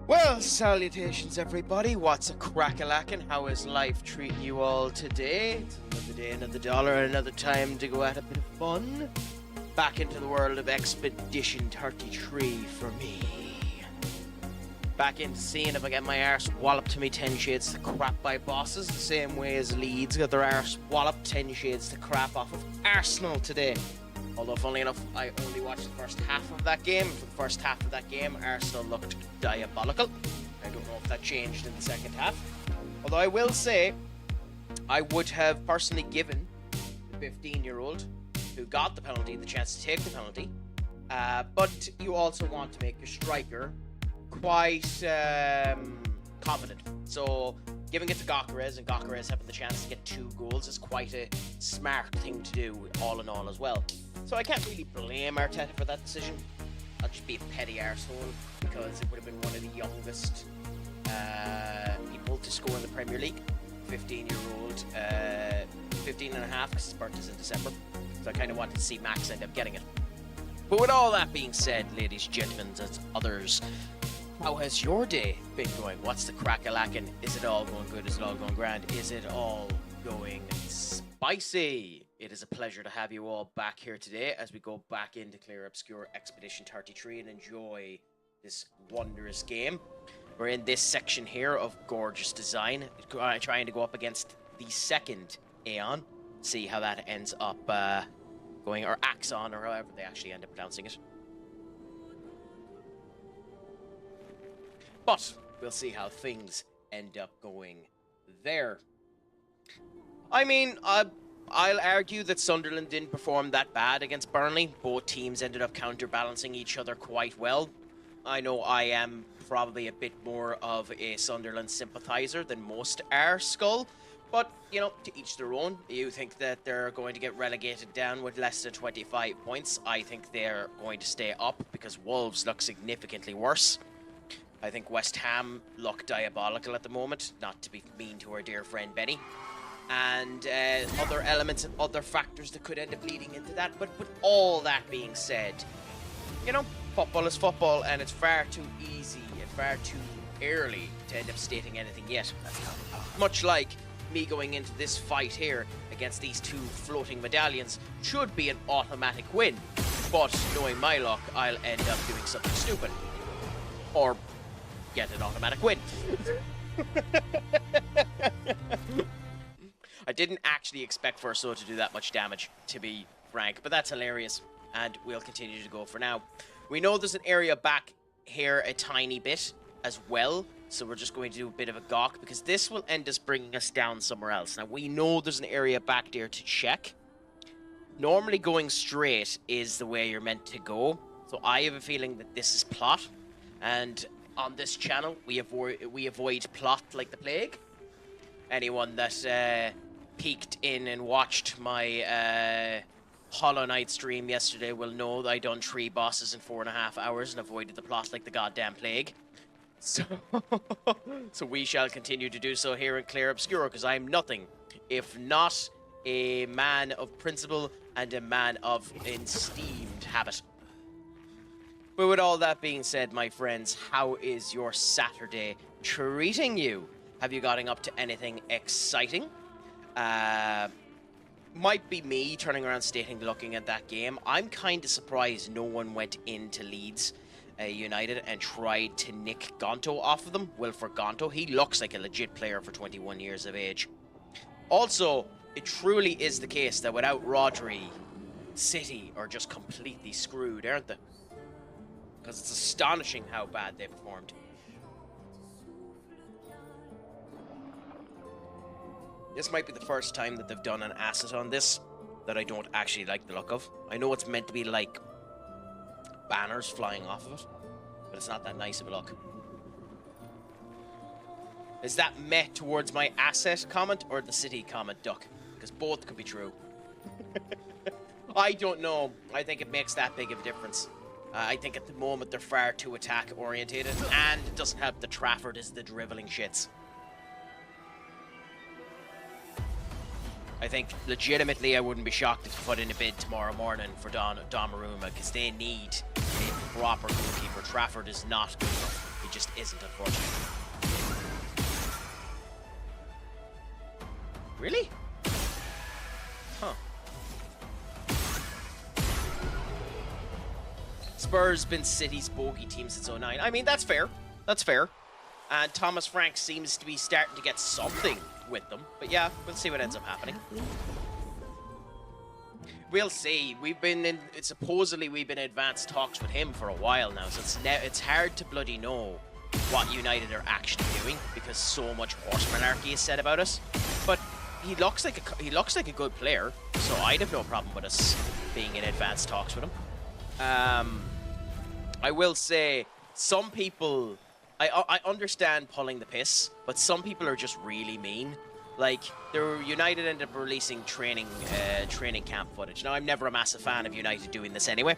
Well, salutations everybody, what's a crack-a-lackin'? How is life treating you all today? It's another day, another dollar, another time to go at a bit of fun. Back into the world of Expedition 33 for me. Back into seeing if I get my arse walloped to me 10 shades to crap by bosses, the same way as Leeds got their arse walloped 10 shades to crap off of Arsenal today. Although, funnily enough, I only watched the first half of that game. For the first half of that game, Arsenal looked diabolical. I don't know if that changed in the second half. Although I will say, I would have personally given the 15-year-old who got the penalty the chance to take the penalty. But you also want to make your striker quite confident. So giving it to Gyökeres and Gyökeres having the chance to get 2 goals is quite a smart thing to do, all in all, as well. So I can't really blame Arteta for that decision. I'll just be a petty arsehole because it would have been one of the youngest people to score in the Premier League. 15-year-old, 15 and a half, because his birthday's in December. So I kind of wanted to see Max end up getting it. But with all that being said, ladies, gentlemen, and others, how has your day been going? What's the crack-a-lackin'? Is it all going good? Is it all going grand? Is it all going spicy? It is a pleasure to have you all back here today as we go back into Clair Obscur Expedition 33 and enjoy this wondrous game. We're in this section here of gorgeous design, trying to go up against the second Aeon. See how that ends up going, or Axon, or however they actually end up pronouncing it. But we'll see how things end up going there. I mean, I'll argue that Sunderland didn't perform that bad against Burnley. Both teams ended up counterbalancing each other quite well. I know I am probably a bit more of a Sunderland sympathizer than most are, Skull. But, you know, to each their own. You think that they're going to get relegated down with less than 25 points. I think they're going to stay up because Wolves look significantly worse. I think West Ham look diabolical at the moment, not to be mean to our dear friend Benny. And other elements and other factors that could end up leading into that. But with all that being said, you know, football is football, and it's far too easy and far too early to end up stating anything yet. Much like me going into this fight here against these 2 floating medallions should be an automatic win. But knowing my luck, I'll end up doing something stupid. Or get an automatic win. I didn't actually expect Verso to do that much damage, to be frank, but that's hilarious, and we'll continue to go for now. We know there's an area back here a tiny bit as well, so we're just going to do a bit of a gawk, because this will end us bringing us down somewhere else. Now, we know there's an area back there to check. Normally going straight is the way you're meant to go, so I have a feeling that this is plot, and on this channel, we avoid plot like the plague. Anyone that peeked in and watched my Hollow Knight stream yesterday will know that I done 3 bosses in 4.5 hours and avoided the plot like the goddamn plague. So, so we shall continue to do so here in Clair Obscur, because I'm nothing if not a man of principle and a man of esteemed habit. But with all that being said, my friends, how is your Saturday treating you? Have you gotten up to anything exciting? Might be me turning around stating, looking at that game. I'm kind of surprised no one went into Leeds United and tried to nick Gonto off of them. Wilfred Gonto, he looks like a legit player for 21 years of age. Also, it truly is the case that without Rodri, City are just completely screwed, aren't they? Because it's astonishing how bad they performed. This might be the first time that they've done an asset on this that I don't actually like the look of. I know it's meant to be like banners flying off of it, but it's not that nice of a look. Is that met towards my asset comment or the city comment, Duck? Because both could be true. I don't know. I think it makes that big of a difference. I think at the moment they're far too attack orientated, and it doesn't help that Trafford is the drivelling shits. I think, legitimately, I wouldn't be shocked if they put in a bid tomorrow morning for Donnarumma, because they need a proper goalkeeper. Trafford is not good enough. He just isn't, unfortunately. Really? Huh. Spurs been City's bogey team since '09. I mean, that's fair. That's fair. And Thomas Frank seems to be starting to get something with them. But yeah, we'll see what ends up happening. We'll see. Supposedly we've been in advanced talks with him for a while now, so it's hard to bloody know what United are actually doing because so much horse malarkey is said about us. But he looks like a good player, so I'd have no problem with us being in advanced talks with him. I will say some people, I understand pulling the piss, but some people are just really mean. Like, United ended up releasing training camp footage. Now, I'm never a massive fan of United doing this anyway.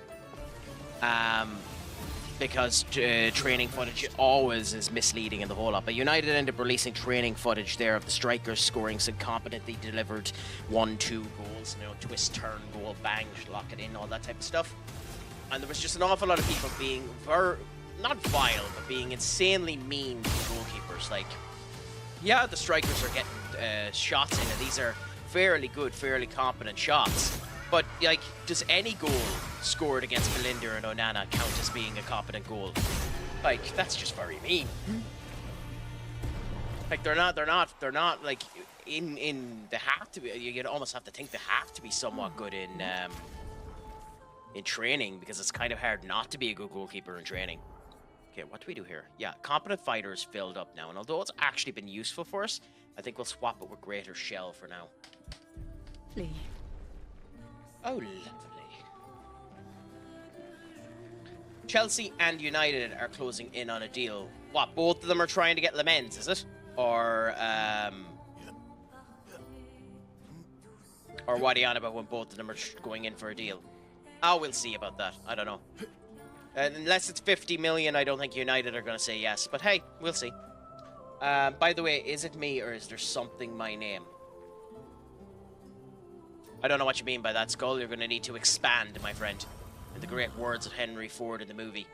Because training footage always is misleading in the whole lot. But United ended up releasing training footage there of the strikers scoring some competently delivered 1-2 goals. You know, twist, turn, goal, bang, lock it in, all that type of stuff. And there was just an awful lot of people being not vile, but being insanely mean to goalkeepers. Like, yeah, the strikers are getting shots in, and these are fairly good, fairly competent shots. But, like, does any goal scored against Melinda and Onana count as being a competent goal? Like, that's just very mean. Like, they're not, like, they have to be, you'd almost have to think they have to be somewhat good in training, because it's kind of hard not to be a good goalkeeper in training. Okay, what do we do here? Yeah, competent fighter is filled up now, and although it's actually been useful for us, I think we'll swap it with greater shell for now. Lee. Oh, lovely. Chelsea and United are closing in on a deal. What, both of them are trying to get Lamens, is it? Or what are you on about when both of them are going in for a deal? Oh, we'll see about that. I don't know. Unless it's 50 million, I don't think United are going to say yes. But hey, we'll see. By the way, is it me or is there something my name? I don't know what you mean by that, Skull. You're going to need to expand, my friend. In the great words of Henry Ford in the movie.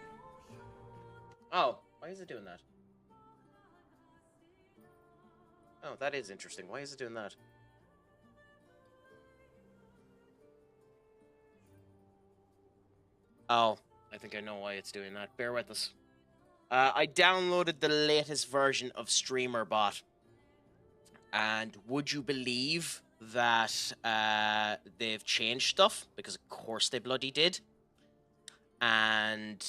Oh, why is it doing that? Oh, that is interesting. Why is it doing that? Oh, I think I know why it's doing that. Bear with us. I downloaded the latest version of StreamerBot. And would you believe that they've changed stuff? Because of course they bloody did. And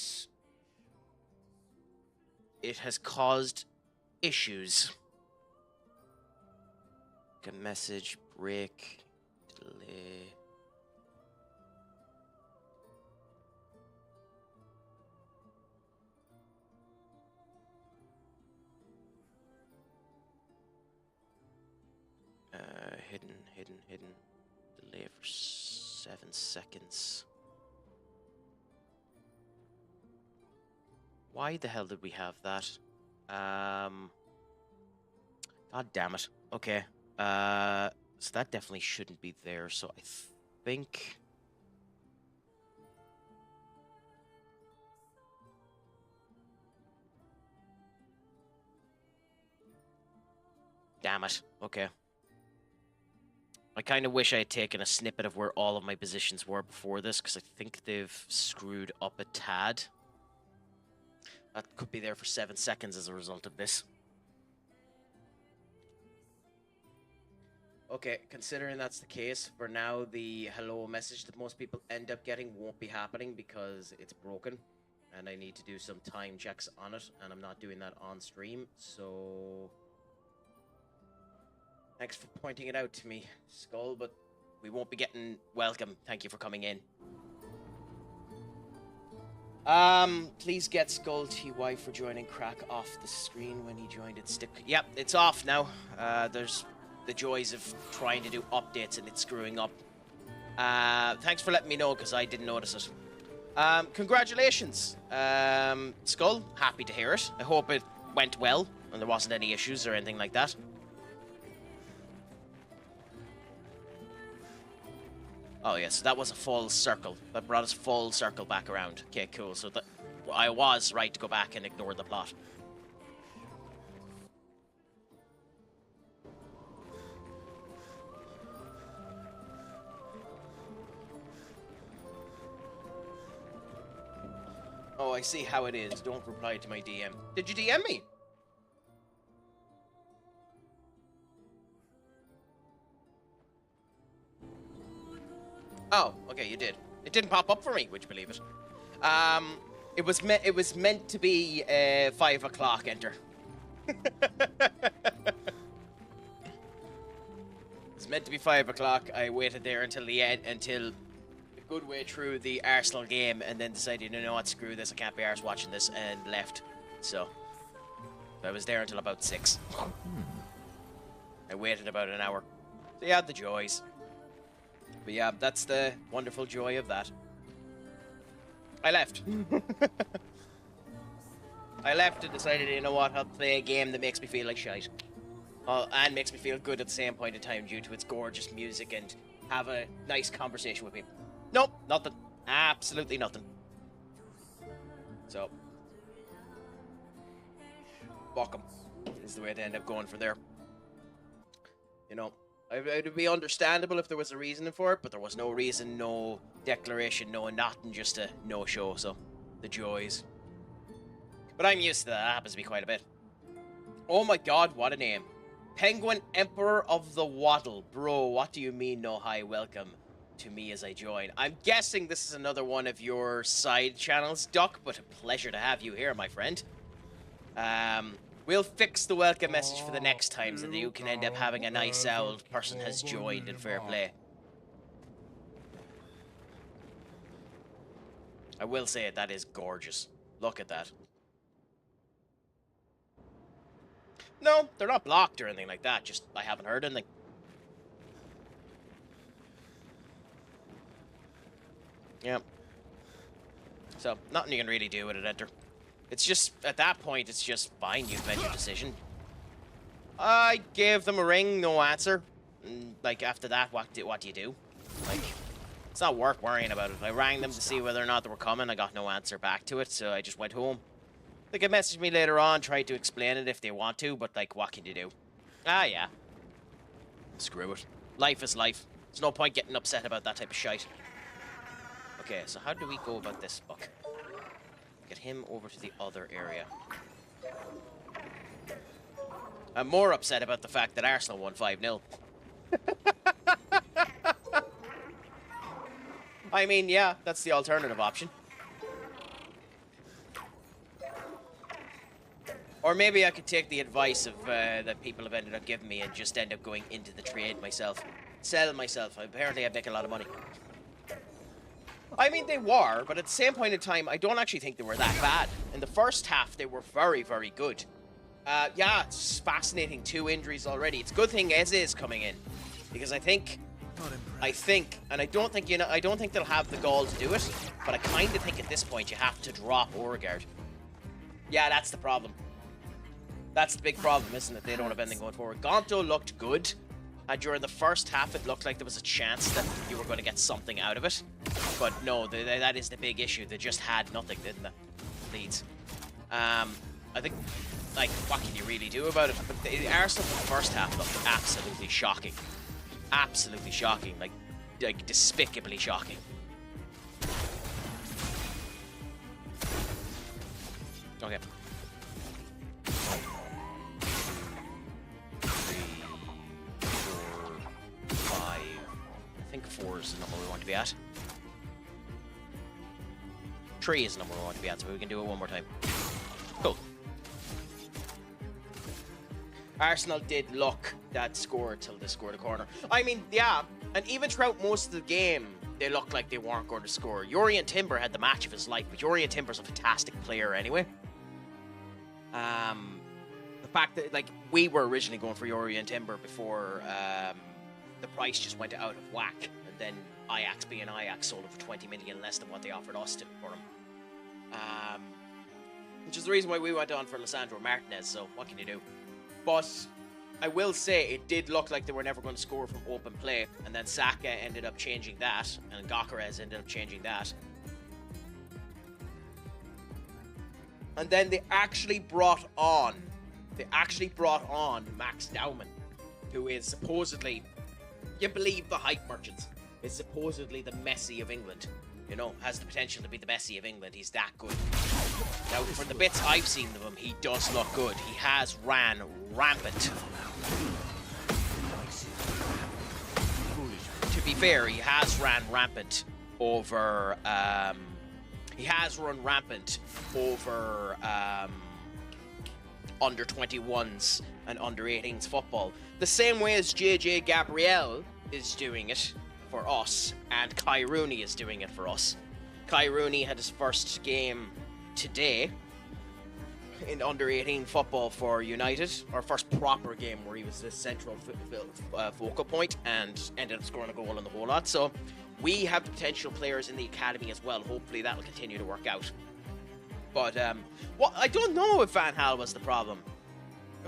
it has caused issues. Like a message, break, delay. Hidden. Delay for 7 seconds. Why the hell did we have that? God damn it. Okay. So that definitely shouldn't be there. So I think... Damn it. Okay. I kind of wish I had taken a snippet of where all of my positions were before this, because I think they've screwed up a tad. That could be there for 7 seconds as a result of this. Okay, considering that's the case, for now the hello message that most people end up getting won't be happening because it's broken. And I need to do some time checks on it, and I'm not doing that on stream, so... Thanks for pointing it out to me, Skull, but we won't be getting welcome. Thank you for coming in. Please get Skull TY for joining Crack off the screen when he joined it. Yep, it's off now. There's the joys of trying to do updates and it's screwing up. Thanks for letting me know, because I didn't notice it. Congratulations, Skull. Happy to hear it. I hope it went well and there wasn't any issues or anything like that. Oh, yeah, so that was a full circle. That brought us full circle back around. Okay, cool. So I was right to go back and ignore the plot. I see how it is. Don't reply to my DM. Did you DM me? Oh, okay, you did. It didn't pop up for me, would you believe it? It was meant to be 5 o'clock enter. It's meant to be 5 o'clock. I waited there until the end, until a good way through the Arsenal game, and then decided, you know what, screw this, I can't be arsed watching this, and left. So I was there until about 6. I waited about an hour. So yeah, the joys. But yeah, that's the wonderful joy of that. I left. I left and decided, you know what, I'll play a game that makes me feel like shite. And makes me feel good at the same point in time due to its gorgeous music and have a nice conversation with people. Nope, nothing. Absolutely nothing. So, fuck 'em is the way to end up going for there. You know, it would be understandable if there was a reason for it, but there was no reason, no declaration, no nothing, just a no-show, so the joys. But I'm used to that. That happens to be quite a bit. Oh my god, what a name. Penguin Emperor of the Waddle. Bro, what do you mean no hi welcome to me as I join? I'm guessing this is another one of your side channels, Duck, but a pleasure to have you here, my friend. We'll fix the welcome message for the next time so that you can end up having a nice old person has joined in fair play. I will say it, that is gorgeous. Look at that. No, they're not blocked or anything like that, just I haven't heard anything. Yep. So, nothing you can really do with it, Enter. It's just, at that point, it's just fine, you've made your decision. I gave them a ring, no answer. And, like, after that, what do you do? Like, it's not worth worrying about it. I rang them to see whether or not they were coming, I got no answer back to it, so I just went home. They can message me later on, try to explain it if they want to, but, like, what can you do? Ah, yeah. Screw it. Life is life. There's no point getting upset about that type of shite. Okay, so how do we go about this book? Get him over to the other area. I'm more upset about the fact that Arsenal won 5-0. I mean, yeah, that's the alternative option. Or maybe I could take the advice of that people have ended up giving me and just end up going into the trade myself. Sell myself. Apparently I'd make a lot of money. I mean, they were, but at the same point in time, I don't actually think they were that bad. In the first half, they were very, very good. Yeah, it's fascinating. 2 injuries already. It's a good thing Eze is coming in. Because I think, and I don't think, I don't think they'll have the gall to do it, but I kind of think at this point you have to drop Odegaard. Yeah, that's the problem. That's the big problem, isn't it? They don't have anything going forward. Gonto looked good. During the first half, it looked like there was a chance that you were going to get something out of it. But no, that is the big issue. They just had nothing, didn't they? Leeds. I think, like, what can you really do about it? But the Arsenal in the first half looked absolutely shocking. Absolutely shocking. Like despicably shocking. Okay. 3, 4, 5. I think 4 is the number we want to be at. 3 is the number we want to be at, so we can do it one more time. Cool. Arsenal did look that score till they scored a corner. I mean, yeah, and even throughout most of the game, they looked like they weren't going to score. Yorian Timber had the match of his life, but Yorian Timber's a fantastic player anyway. The fact that, like, we were originally going for Yorian Timber before the price just went out of whack, and then Ajax being Ajax sold him for 20 million less than what they offered us for him. Which is the reason why we went on for Lisandro Martinez, so what can you do? But I will say it did look like they were never going to score from open play, and then Saka ended up changing that, and Gyökeres ended up changing that. And then they actually brought on Max Dowman, who is supposedly, you believe the hype merchants, is supposedly the Messi of England. You know, has the potential to be the Messi of England. He's that good. Now, from the bits I've seen of him, he does look good. He has ran rampant. To be fair, he has ran rampant over... he has run rampant over under 21s and under 18s football. The same way as JJ Gabriel is doing it for us, and Kai Rooney is doing it for us. Kai Rooney had his first game today in under 18 football for United, our first proper game where he was the central focal point and ended up scoring a goal and the whole lot. So we have potential players in the academy as well. Hopefully that'll continue to work out. But well, I don't know if Van Gaal was the problem,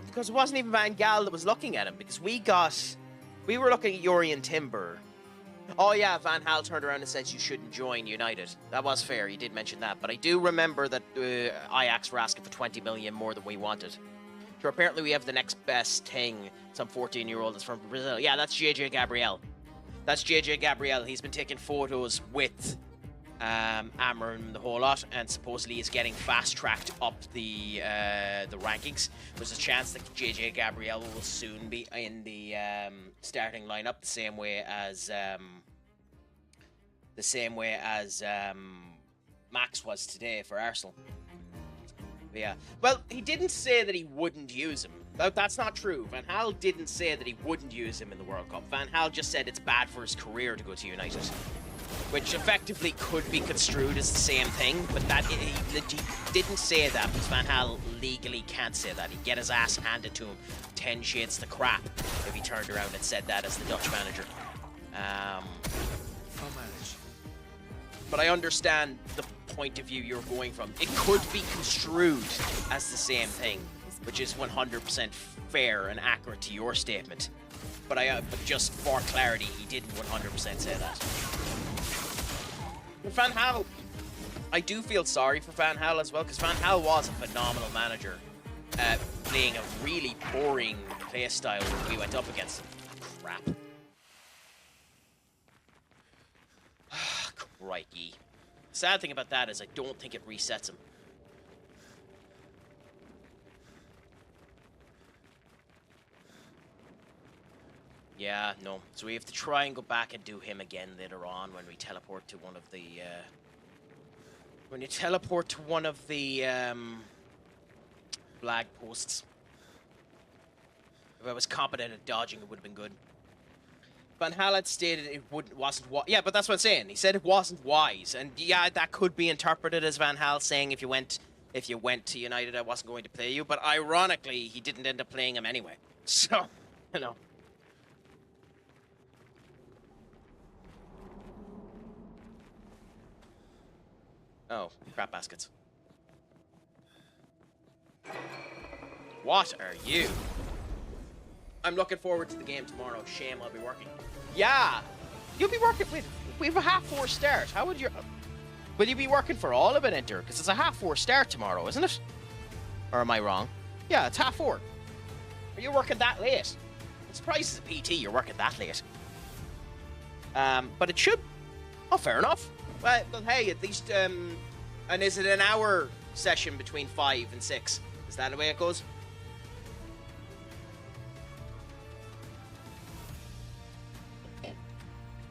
because it wasn't even Van Gaal that was looking at him, because we were looking at Jurrien Timber. Oh yeah, Van Gaal turned around and said you shouldn't join United. That was fair, he did mention that. But I do remember that Ajax were asking for 20 million more than we wanted. So apparently we have the next best thing, some 14-year-old that's from Brazil. Yeah, that's JJ Gabriel. That's JJ Gabriel. He's been taking photos with Amr and the whole lot, and supposedly is getting fast-tracked up the rankings. There's a chance that JJ Gabriel will soon be in the starting lineup, the same way as Max was today for Arsenal. But yeah, well, he didn't say that he wouldn't use him. That's not true. Van Gaal didn't say that he wouldn't use him in the World Cup. Van Gaal just said it's bad for his career to go to United, which effectively could be construed as the same thing, but that he didn't say that, because Van Gaal legally can't say that. He'd get his ass handed to him 10 shades to crap if he turned around and said that as the Dutch manager. But I understand the point of view you're going from. It could be construed as the same thing, which is 100% fair and accurate to your statement. But just for clarity, he didn't 100% say that. But Van Gaal, I do feel sorry for Van Gaal as well, because Van Gaal was a phenomenal manager, playing a really boring play style when we went up against him. Crap. Crikey. The sad thing about that is I don't think it resets him. Yeah, no. So we have to try and go back and do him again later on when we teleport to one of the... when you teleport to one of the flag posts. If I was competent at dodging, it would have been good. Van Gaal had stated it wasn't wise. Yeah, but that's what I'm saying. He said it wasn't wise, and yeah, that could be interpreted as Van Gaal saying if you went to United, I wasn't going to play you. But ironically, he didn't end up playing him anyway. So, you know. Oh, crap baskets. What are you? I'm looking forward to the game tomorrow. Shame I'll be working. Yeah! You'll be working... Wait, we have a 4:30 start. How would you... Will you be working for all of it, Enter? Because it's a 4:30 start tomorrow, isn't it? Or am I wrong? Yeah, it's 4:30. Are you working that late? I'm surprised as a PT you're working that late. But it should... Oh, fair enough. Well, hey, at least... And is it an hour session between 5 and 6? Is that the way it goes?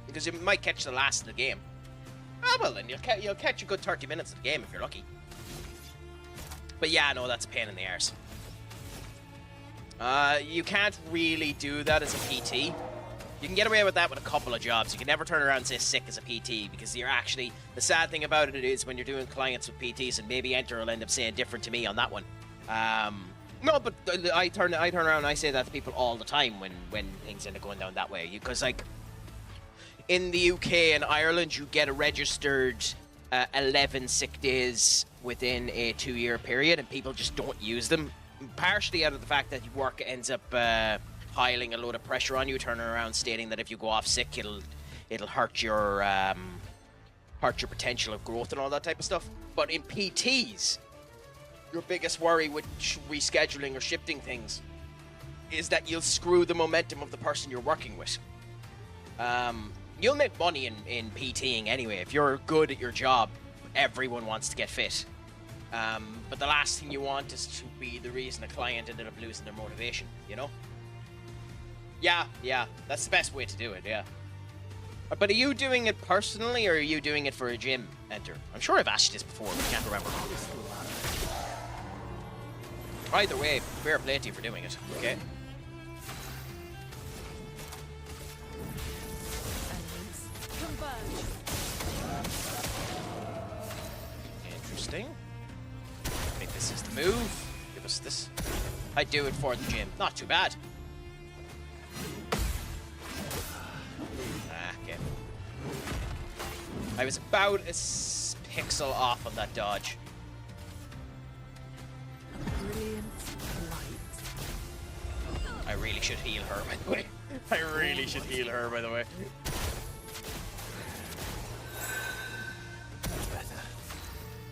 Because you might catch the last of the game. Ah, well, then you'll catch a good 30 minutes of the game if you're lucky. But yeah, no, that's a pain in the arse. You can't really do that as a PT. You can get away with that with a couple of jobs. You can never turn around and say sick as a PT, because you're actually... The sad thing about it is when you're doing clients with PTs, and maybe Enter will end up saying different to me on that one. No, but I turn around and I say that to people all the time when things end up going down that way. Because, like, in the UK and Ireland, you get a registered 11 sick days within a 2-year period, and people just don't use them. Partially out of the fact that your work ends up piling a load of pressure on you, turning around stating that if you go off sick, it'll hurt your potential of growth and all that type of stuff. But in PTs, your biggest worry with rescheduling or shifting things is that you'll screw the momentum of the person you're working with. you'll make money in PTing anyway. If you're good at your job, everyone wants to get fit. But the last thing you want is to be the reason a client ended up losing their motivation, you know? Yeah, that's the best way to do it, yeah. But are you doing it personally, or are you doing it for a gym enter? I'm sure I've asked you this before, but I can't remember. Either way, fair play to you for doing it, okay? Interesting. I think this is the move. Give us this. I do it for the gym. Not too bad. Okay. I was about a pixel off on that dodge. Brilliant light. I really should heal her, by the way. I really should heal her, by the way.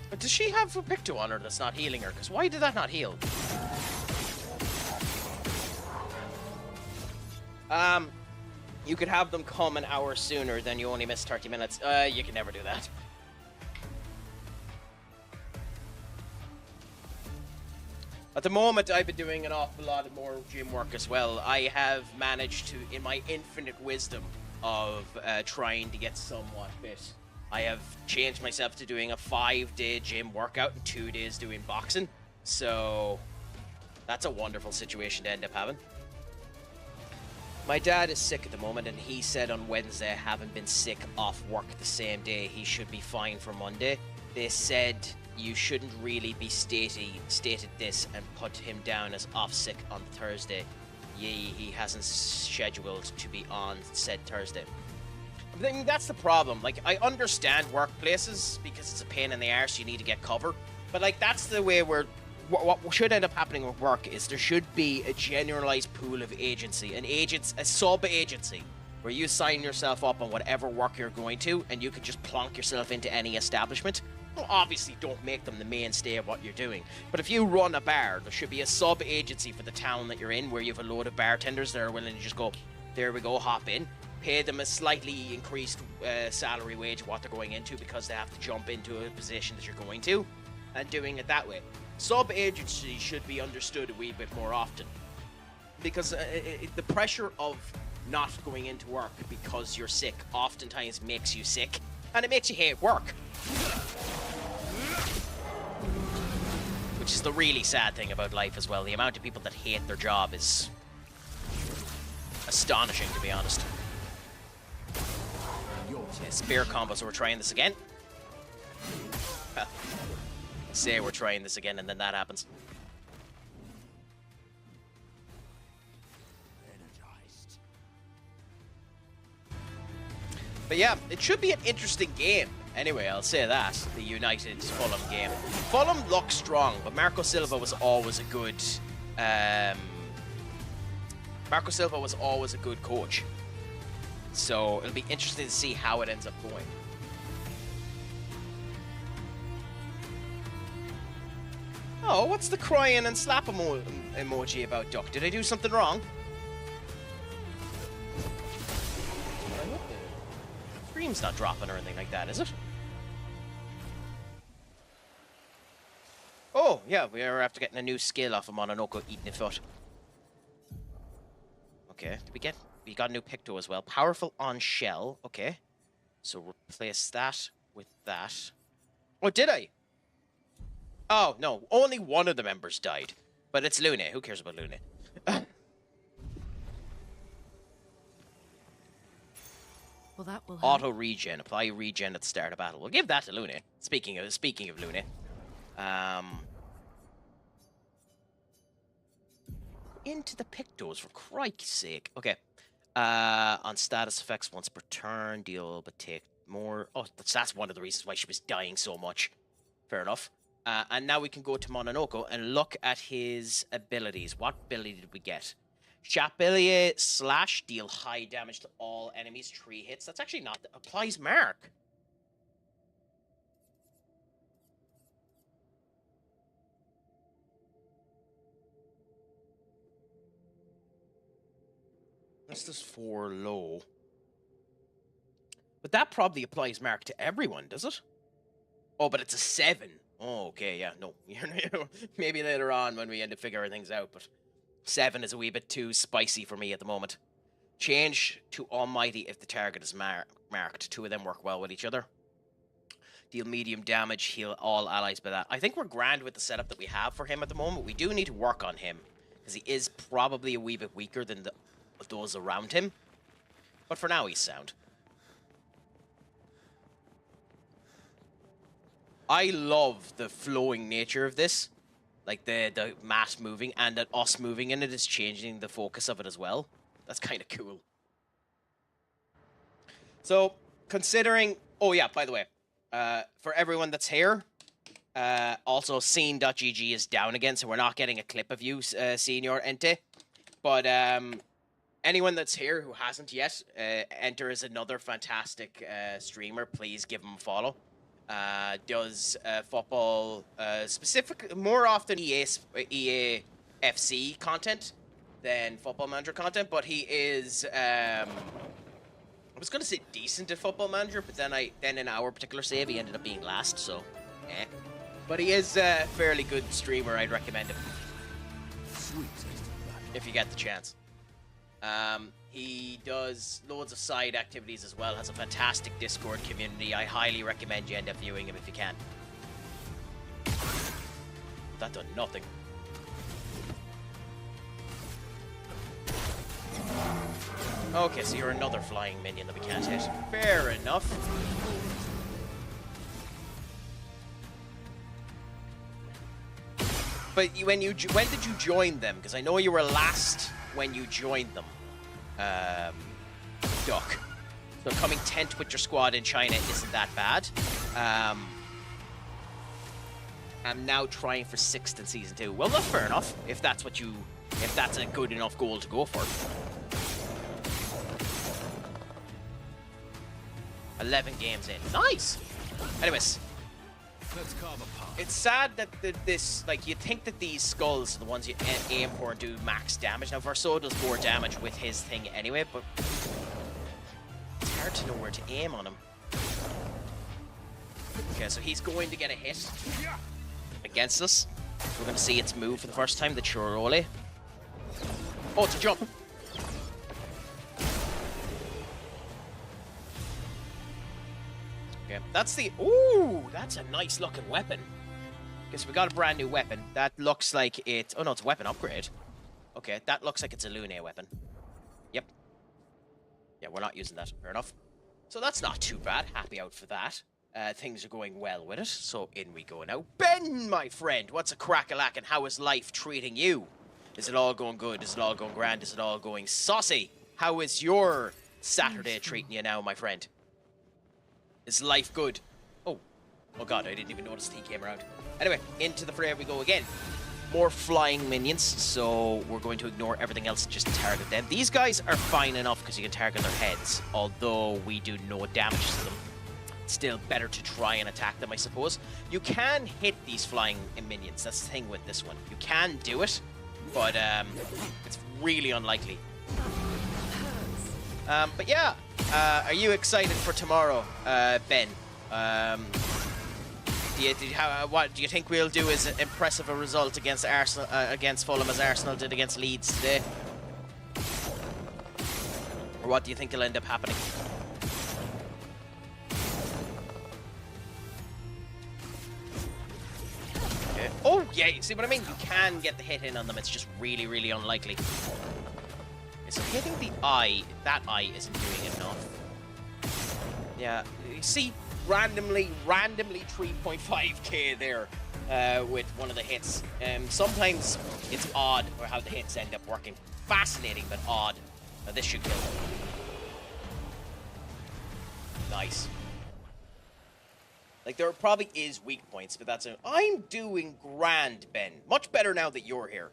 But does she have a Picto on her that's not healing her? Because why did that not heal? You could have them come an hour sooner, then you only miss 30 minutes. You can never do that. At the moment, I've been doing an awful lot more gym work as well. I have managed to, in my infinite wisdom of trying to get somewhat fit, I have changed myself to doing a 5-day gym workout and 2 days doing boxing. So that's a wonderful situation to end up having. My dad is sick at the moment, and he said on Wednesday, having been sick off work the same day, he should be fine for Monday. They said you shouldn't really be stated this and put him down as off sick on Thursday. He hasn't scheduled to be on said Thursday. I mean, that's the problem. Like, I understand workplaces because it's a pain in the arse, you need to get cover. But, like, that's the way we're... What should end up happening with work is there should be a generalized pool of agency, a sub-agency, where you sign yourself up on whatever work you're going to, and you can just plonk yourself into any establishment. Well, obviously, don't make them the mainstay of what you're doing. But if you run a bar, there should be a sub-agency for the town that you're in, where you have a load of bartenders that are willing to just go, there we go, hop in. Pay them a slightly increased salary wage of what they're going into because they have to jump into a position that you're going to, and doing it that way. Sub-agency should be understood a wee bit more often, because the pressure of not going into work because you're sick oftentimes makes you sick, and it makes you hate work. Which is the really sad thing about life as well. The amount of people that hate their job is astonishing, to be honest. Okay, spear combo, so we're trying this again. Say we're trying this again, and then that happens. But yeah, it should be an interesting game. Anyway, I'll say that. The United Fulham game. Fulham looks strong, but Marco Silva was always a good... Marco Silva was always a good coach. So it'll be interesting to see how it ends up going. Oh, what's the crying and slap emoji about, Duck? Did I do something wrong? I hope the screen's not dropping or anything like that, is it? Oh, yeah, we're after getting a new skill off of Mononoko eating a foot. Okay, we got a new Picto as well. Powerful on shell, okay. So replace that with that. Oh, did I? Oh, no, only one of the members died. But it's Lune. Who cares about Lune? Well, that will help. Auto regen. Apply regen at the start of battle. We'll give that to Lune. Speaking of Lune. Into the Pictos, for crike's sake. Okay. On status effects once per turn, deal but take more. Oh, that's one of the reasons why she was dying so much. Fair enough. And now we can go to Mononoko and look at his abilities. What ability did we get? Chapelier slash, deal high damage to all enemies, 3 hits. That's actually not... Applies mark. This is 4 low. But that probably applies, Mark, to everyone, does it? Oh, but it's a 7. Oh, okay, yeah, no. Maybe later on when we end up figuring things out, but 7 is a wee bit too spicy for me at the moment. Change to Almighty if the target is marked. 2 of them work well with each other. Deal medium damage, heal all allies by that. I think we're grand with the setup that we have for him at the moment. We do need to work on him, because he is probably a wee bit weaker than those around him. But for now, he's sound. I love the flowing nature of this. Like, the mat moving, and that us moving in it is changing the focus of it as well. That's kind of cool. So, considering... Oh, yeah, by the way. For everyone that's here, also scene.gg is down again, so we're not getting a clip of you, Senior Ente. But anyone that's here who hasn't yet, Enter is another fantastic streamer. Please give him a follow. Does football, more often EA FC content than Football Manager content, but he is... I was gonna say decent at Football Manager, but then in our particular save he ended up being last, so But he is a fairly good streamer. I'd recommend him. Sweet. If you get the chance. He does loads of side activities as well, has a fantastic Discord community. I highly recommend you end up viewing him if you can. That done nothing. Okay, so you're another flying minion that we can't hit. Fair enough. But when did you join them? Because I know you were last when you joined them. Duck. So coming 10th with your squad in China isn't that bad. I'm now trying for 6th in Season 2. Well, that's fair enough, if that's a good enough goal to go for. 11 games in. Nice! Anyways. Let's carve a path. It's sad that you'd think that these skulls are the ones you aim for and do max damage. Now, Verso does more damage with his thing anyway, but it's hard to know where to aim on him. Okay, so he's going to get a hit against us. We're going to see its move for the first time, the Chorole. Oh, it's a jump! Okay, that's the... Ooh, that's a nice looking weapon. Guess we got a brand new weapon. That looks like it... Oh no, it's a weapon upgrade. Okay, that looks like it's a Lune weapon. Yep. Yeah, we're not using that. Fair enough. So that's not too bad. Happy out for that. Things are going well with it. So in we go now. Ben, my friend, what's a crack-a-lack and how is life treating you? Is it all going good? Is it all going grand? Is it all going saucy? How is your Saturday treating you now, my friend? Is life good? Oh. Oh god, I didn't even notice he came around. Anyway, into the fray we go again. More flying minions, so we're going to ignore everything else and just target them. These guys are fine enough because you can target their heads, although we do no damage to them. It's still better to try and attack them, I suppose. You can hit these flying minions, that's the thing with this one. You can do it, but it's really unlikely. But yeah, are you excited for tomorrow, Ben? What do you think we'll do as impressive a result against Arsenal, against Fulham as Arsenal did against Leeds today? Or what do you think will end up happening? Okay. Oh yeah, you see what I mean? You can get the hit in on them. It's just really, really unlikely. So hitting the eye, that eye isn't doing enough. Yeah, you see, randomly 3.5k there with one of the hits. Sometimes it's odd or how the hits end up working. Fascinating, but odd. Now this should kill him. Nice. Like, there probably is weak points, but that's I'm doing grand, Ben. Much better now that you're here.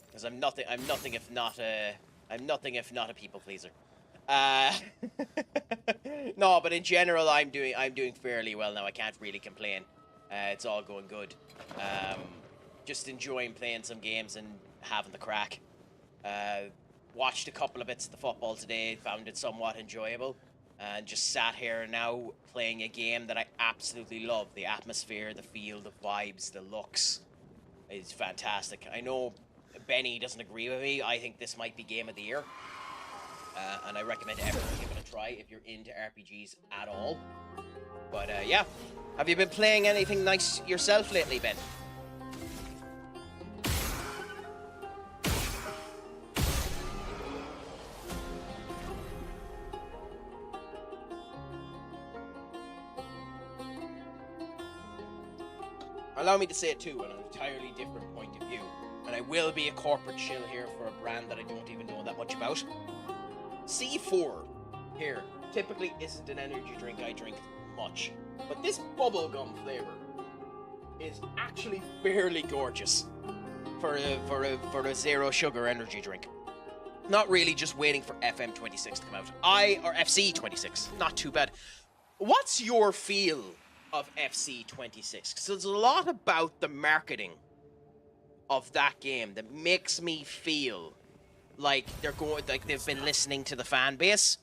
Because I'm nothing if not a people pleaser. No, but in general, I'm doing fairly well now. I can't really complain. It's all going good. Just enjoying playing some games and having the crack. Watched a couple of bits of the football today. Found it somewhat enjoyable. and just sat here now playing a game that I absolutely love. The atmosphere, the feel, the vibes, the looks is fantastic. I know Benny doesn't agree with me. I think this might be game of the year. And I recommend everyone give it a try if you're into RPGs at all. But yeah, have you been playing anything nice yourself lately, Ben? Allow me to say it too, on an entirely different point of view. And I will be a corporate shill here for a brand that I don't even know that much about. C4 here typically isn't an energy drink I drink much, but this bubblegum flavor is actually fairly gorgeous for a zero sugar energy drink. Not really just waiting for FM26 to come out. Or FC26, not too bad. What's your feel of FC26? Because there's a lot about the marketing of that game that makes me feel like they've been listening to the fan base,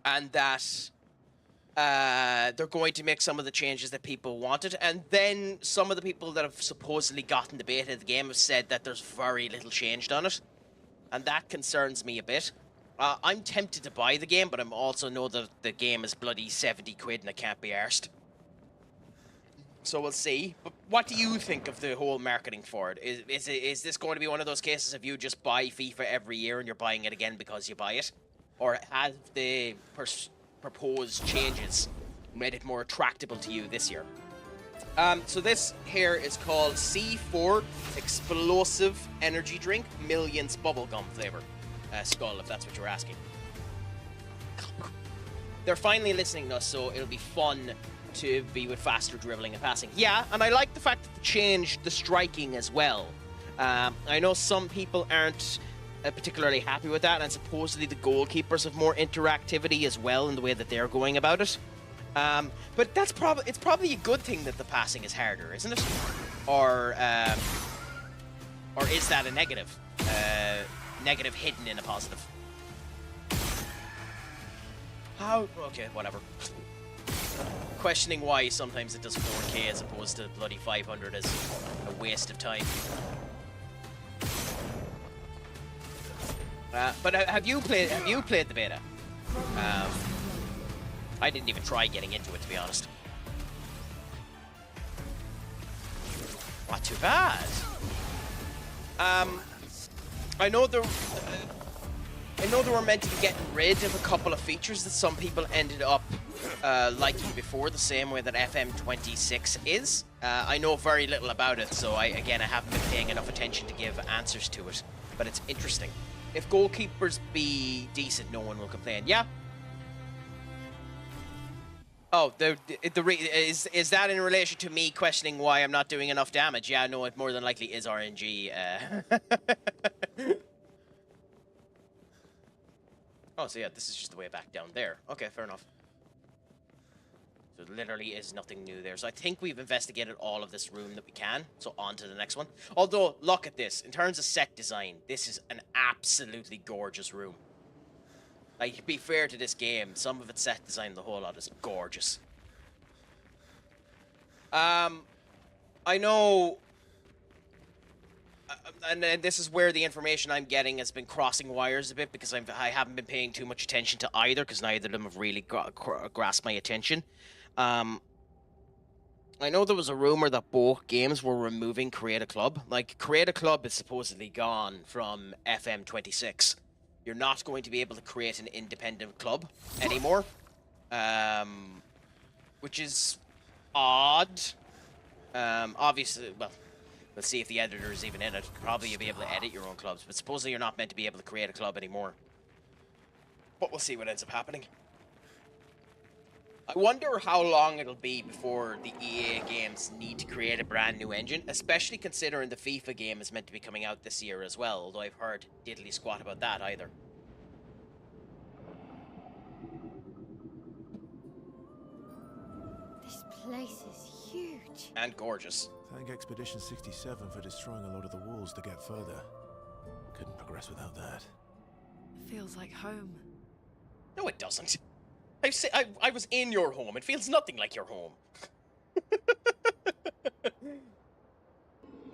and that they're going to make some of the changes that people wanted. And then some of the people that have supposedly gotten the beta of the game have said that there's very little changed on it, and that concerns me a bit. I'm tempted to buy the game, but I'm also know that the game is bloody 70 quid and I can't be arsed. So we'll see. But what do you think of the whole marketing for it? Is this going to be one of those cases of you just buy FIFA every year and you're buying it again because you buy it? Or have the proposed changes made it more attractable to you this year? So this here is called C4 Explosive Energy Drink Millions Bubblegum Flavor. Skull, if that's what you're asking. They're finally listening to us, so it'll be fun to be with faster dribbling and passing. Yeah, and I like the fact that they changed the striking as well. I know some people aren't particularly happy with that, and supposedly the goalkeepers have more interactivity as well in the way that they're going about it. But it's probably a good thing that the passing is harder, isn't it? Or is that a negative? Negative hidden in a positive. How? Okay, whatever. Questioning why sometimes it does 4K as opposed to bloody 500 is a waste of time. But have you played the beta? I didn't even try getting into it, to be honest. Not too bad. I know they were meant to be getting rid of a couple of features that some people ended up liking before, the same way that FM26 is. I know very little about it, so I haven't been paying enough attention to give answers to it. But it's interesting. If goalkeepers be decent, no one will complain. Yeah. Oh, is that in relation to me questioning why I'm not doing enough damage? Yeah, no, it more than likely is RNG. Oh, so yeah, this is just the way back down there. Okay, fair enough. So there literally is nothing new there. So I think we've investigated all of this room that we can. So on to the next one. Although, look at this. In terms of set design, this is an absolutely gorgeous room. Like, to be fair to this game, some of its set design, the whole lot is gorgeous. I know... and this is where the information I'm getting has been crossing wires a bit, because I haven't been paying too much attention to either, because neither of them have really grasped my attention. I know there was a rumor that both games were removing Create a Club. Like, Create a Club is supposedly gone from FM26. You're not going to be able to create an independent club anymore, which is odd. Obviously, well, we'll see if the editor is even in it. Probably you'll be able to edit your own clubs, but supposedly you're not meant to be able to create a club anymore. But we'll see what ends up happening. I wonder how long it'll be before the EA games need to create a brand new engine, especially considering the FIFA game is meant to be coming out this year as well, although I've heard diddly squat about that either. This place is huge. And gorgeous. Thank Expedition 67 for destroying a lot of the walls to get further. Couldn't progress without that. Feels like home. No, it doesn't. I was in your home. It feels nothing like your home.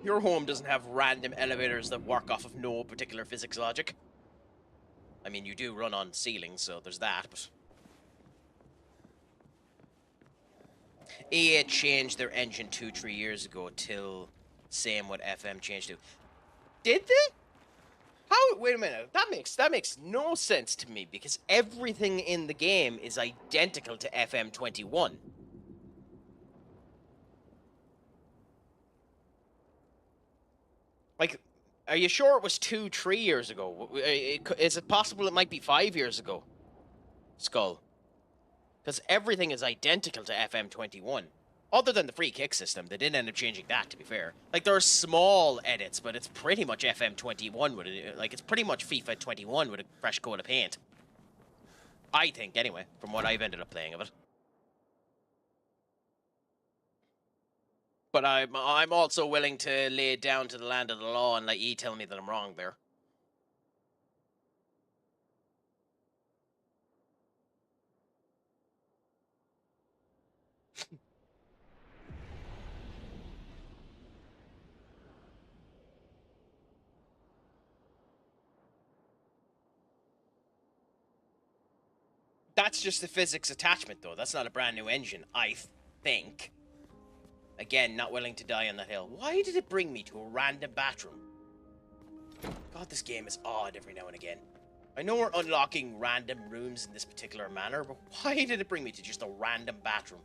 Your home doesn't have random elevators that work off of no particular physics logic. I mean, you do run on ceilings, so there's that, but... EA changed their engine 2-3 years ago till same what FM changed to. Did they? How? Wait a minute. That makes no sense to me because everything in the game is identical to FM 21. Like, are you sure it was 2-3 years ago? Is it possible it might be 5 years ago? Skull. Because everything is identical to FM 21. Other than the free kick system, they didn't end up changing that, to be fair. Like, there are small edits, but it's pretty much FM 21 with it. Like, it's pretty much FIFA 21 with a fresh coat of paint. I think, anyway, from what I've ended up playing of it. But I'm also willing to lay it down to the land of the law and let ye tell me that I'm wrong there. That's just the physics attachment, though. That's not a brand new engine, I think. Again, not willing to die on that hill. Why did it bring me to a random bathroom? God, this game is odd every now and again. I know we're unlocking random rooms in this particular manner, but why did it bring me to just a random bathroom?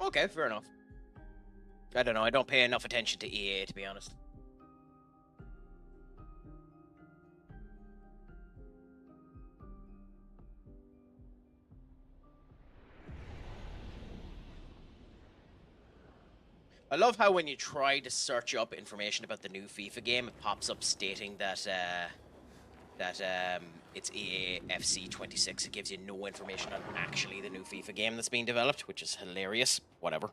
Okay, fair enough. I don't know, I don't pay enough attention to EA, to be honest. I love how when you try to search up information about the new FIFA game, it pops up stating that it's EA FC 26. It gives you no information on actually the new FIFA game that's being developed, which is hilarious. Whatever.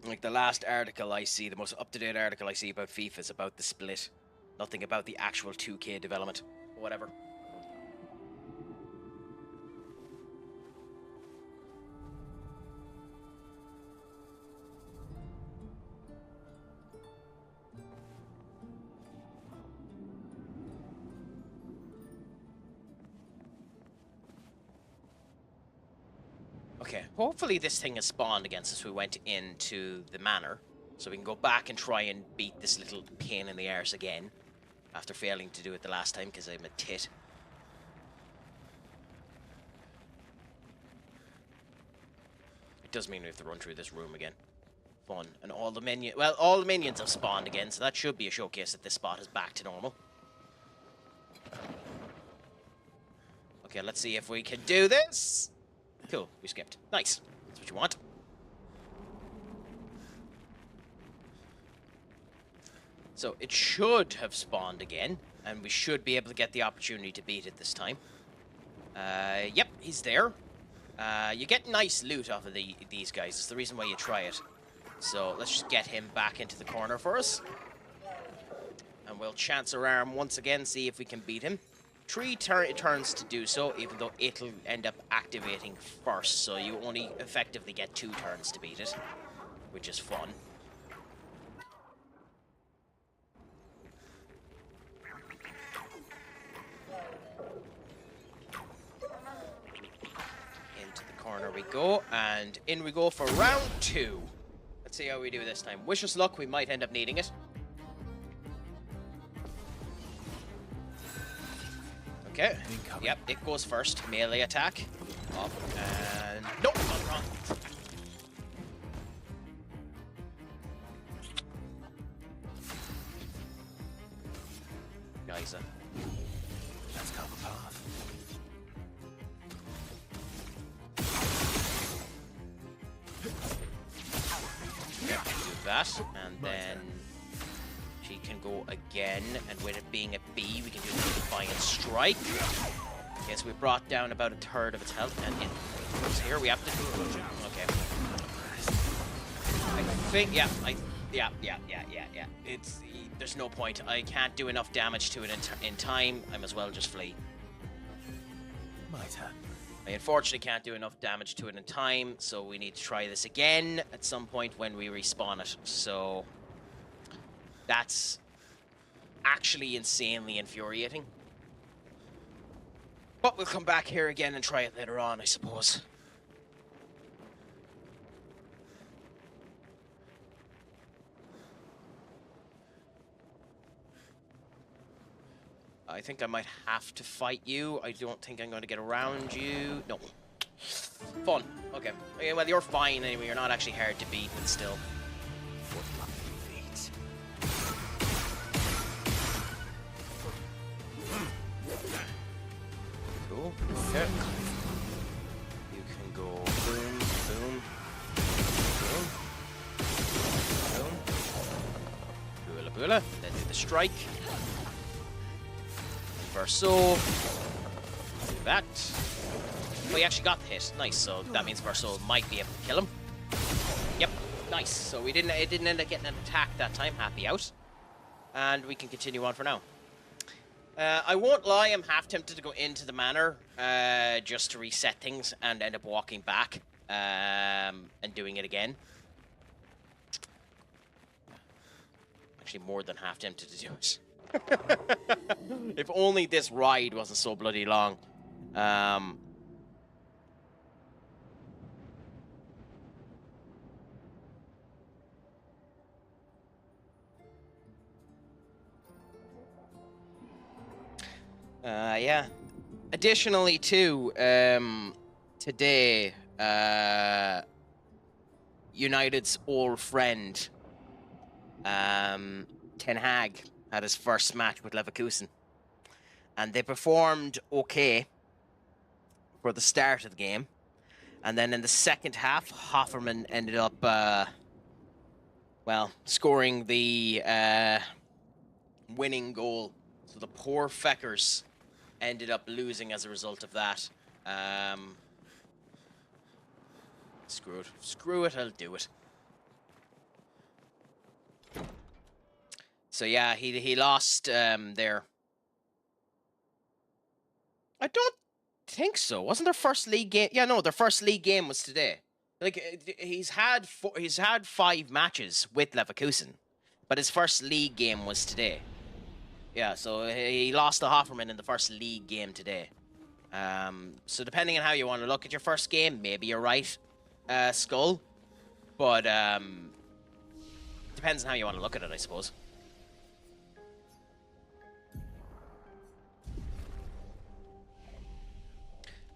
Like, the last article I see, the most up-to-date article I see about FIFA is about the split. Nothing about the actual 2K development. Whatever. Okay, hopefully this thing has spawned against us. We went into the manor, so we can go back and try and beat this little pain in the arse again, after failing to do it the last time because I'm a tit. It does mean we have to run through this room again. Fun. And all the minions have spawned again, so that should be a showcase that this spot is back to normal. Okay, let's see if we can do this. Cool, we skipped. Nice. That's what you want. So it should have spawned again, and we should be able to get the opportunity to beat it this time. Yep, he's there. You get nice loot off of these guys. It's the reason why you try it. So let's just get him back into the corner for us. And we'll chance our arm once again, see if we can beat him. 3 turns to do so, even though it'll end up activating first, so you only effectively get 2 turns to beat it, which is fun. Into the corner we go, and in we go for round 2. Let's see how we do this time. Wish us luck, we might end up needing it. Okay, yep, it goes first. Melee attack. Up, and... Nope, got it wrong. Nice. Let's cover path. Yep, do that, and then... She can go again, and with it being a B, we can do the Defiant Strike. Okay, so we brought down about a third of its health, and it's here we have to do it. Okay. I think, yeah. There's no point. I can't do enough damage to it in time. I might as well just flee. My turn. I unfortunately can't do enough damage to it in time, so we need to try this again at some point when we respawn it. So that's actually insanely infuriating. But we'll come back here again and try it later on, I suppose. I think I might have to fight you. I don't think I'm going to get around you. No. Fun. Okay. Okay, well, you're fine anyway. You're not actually hard to beat, but still. Cool. Okay. You can go boom, boom, boom, boom. Boola boola. Then do the strike. Verso. Do that. Oh, he actually got the hit. Nice. So that means Verso might be able to kill him. Yep. Nice. So it didn't end up getting an attack that time. Happy out. And we can continue on for now. I won't lie, I'm half tempted to go into the manor just to reset things and end up walking back and doing it again. Actually, more than half tempted to do it. If only this ride wasn't so bloody long. Yeah. Additionally, too, today, United's old friend, Ten Hag, had his first match with Leverkusen. And they performed okay for the start of the game. And then in the second half, Hofferman ended up, well, scoring the winning goal. So the poor feckers ended up losing as a result of that. Screw it. Screw it, I'll do it. So yeah, he lost there. I don't think so. Wasn't their first league game? Yeah, no, their first league game was today. Like he's had 5 matches with Leverkusen, but his first league game was today. Yeah, so he lost to Hofferman in the first league game today. So depending on how you want to look at your first game, maybe you're right, Skull. But depends on how you want to look at it, I suppose.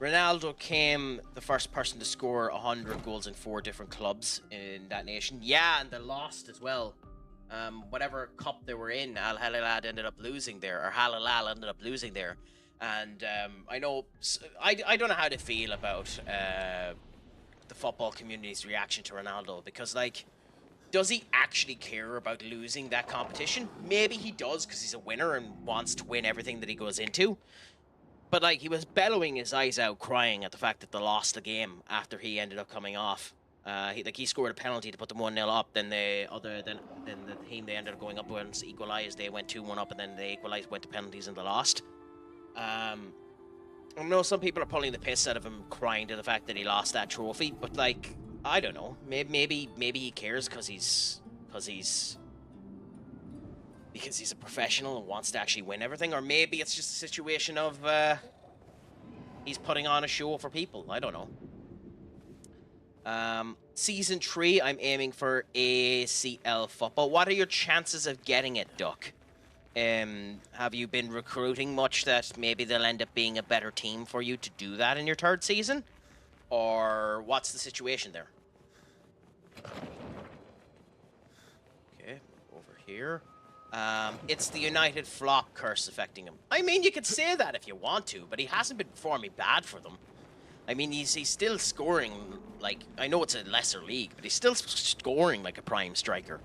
Ronaldo came the first person to score 100 goals in 4 different clubs in that nation. Yeah, and they lost as well. Whatever cup they were in, Al Hilal ended up losing there, or Halal ended up losing there. And I know, I don't know how to feel about the football community's reaction to Ronaldo, because, like, does he actually care about losing that competition? Maybe he does, because he's a winner and wants to win everything that he goes into. But, like, he was bellowing his eyes out, crying at the fact that they lost the game after he ended up coming off. He scored a penalty to put them 1-0 up. Then the team they ended up going up once equalised. They went 2-1 up, and then they equalised, went to penalties, and they lost. I know some people are pulling the piss out of him, crying to the fact that he lost that trophy. But, like, I don't know. Maybe he cares because he's a professional and wants to actually win everything, or maybe it's just a situation of he's putting on a show for people. I don't know. Season 3, I'm aiming for ACL football. What are your chances of getting it, Duck? Have you been recruiting much that maybe they'll end up being a better team for you to do that in your 3rd season? Or what's the situation there? Okay, over here. It's the United flop curse affecting him. I mean, you could say that if you want to, but he hasn't been performing bad for them. I mean, he's still scoring, like, I know it's a lesser league, but he's still scoring like a prime striker.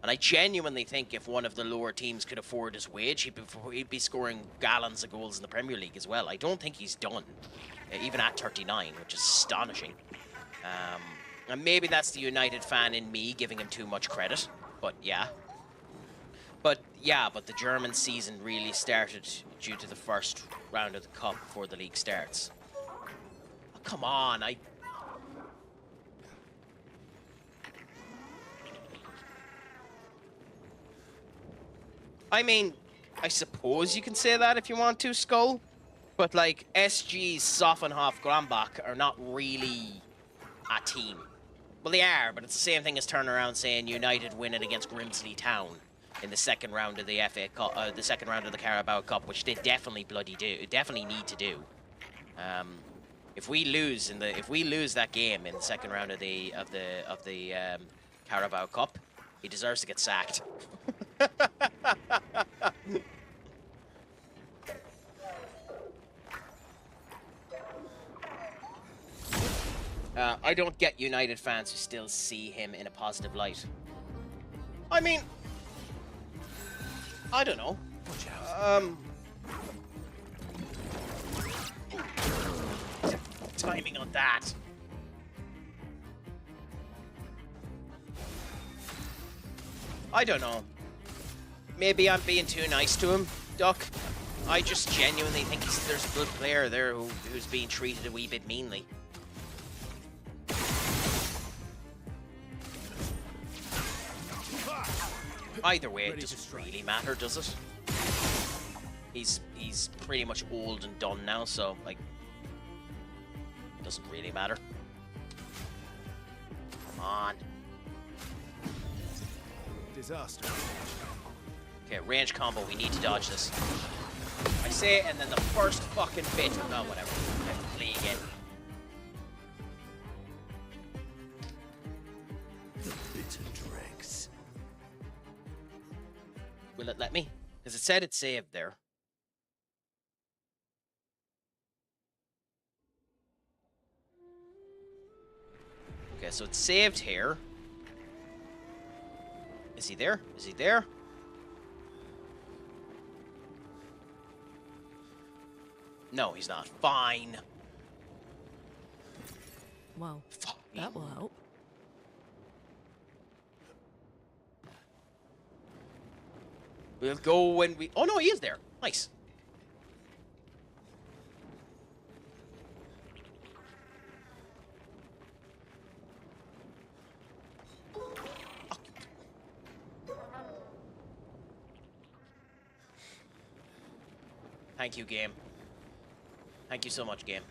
And I genuinely think if one of the lower teams could afford his wage, he'd be scoring gallons of goals in the Premier League as well. I don't think he's done, even at 39, which is astonishing. And maybe that's the United fan in me giving him too much credit, but yeah. But the German season really started due to the first round of the Cup before the league starts. Oh, come on, I mean, I suppose you can say that if you want to, Skull. But, like, SG's Soffenhof Grambach are not really a team. Well, they are, but it's the same thing as turning around saying United win it against Grimsley Town in the second round of the FA Cup, the second round of the Carabao Cup, which they definitely definitely need to do. If we lose that game in the second round of the Carabao Cup, he deserves to get sacked. I don't get United fans who still see him in a positive light. I mean, I don't know. Timing on that. I don't know. Maybe I'm being too nice to him, Duck. I just genuinely think there's a good player there who's being treated a wee bit meanly. Either way, it doesn't really matter, does it? He's pretty much old and done now, so, like, it doesn't really matter. Come on. Disaster. Okay, range combo, we need to dodge this. I say it, and then the first fucking bit, no, whatever. I have to flee again. The bitter dregs. Will it let me? Because it said it saved there. Okay, so it's saved here. Is he there? Is he there? No, he's not. Fine. Well, Fine. that will help. We'll go when we... Oh, no, he is there. Nice. Thank you, game. Thank you so much, game.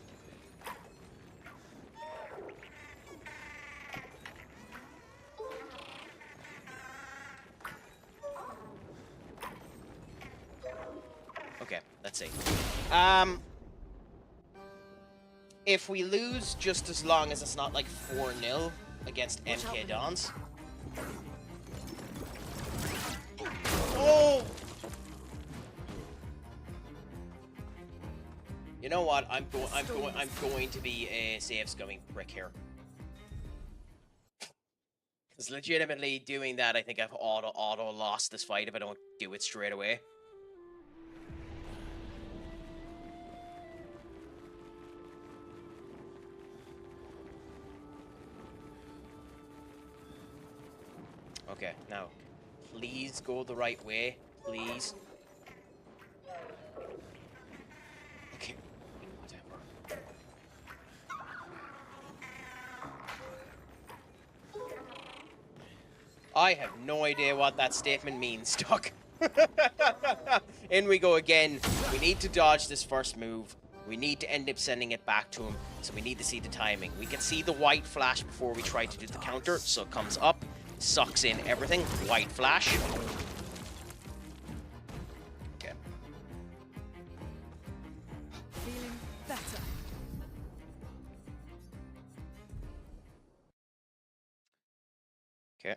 Okay, let's see. If we lose, just as long as it's not like 4-0 against MK Dons. Oh! You know what? I'm going to be a save scumming prick here. Because legitimately doing that, I think I've auto lost this fight if I don't do it straight away. Okay, now, please go the right way, please. Okay, whatever. I have no idea what that statement means, Duck. In we go again. We need to dodge this first move. We need to end up sending it back to him, so we need to see the timing. We can see the white flash before we try to do the counter, so it comes up, sucks in everything, white flash. Okay. Feeling better. Okay.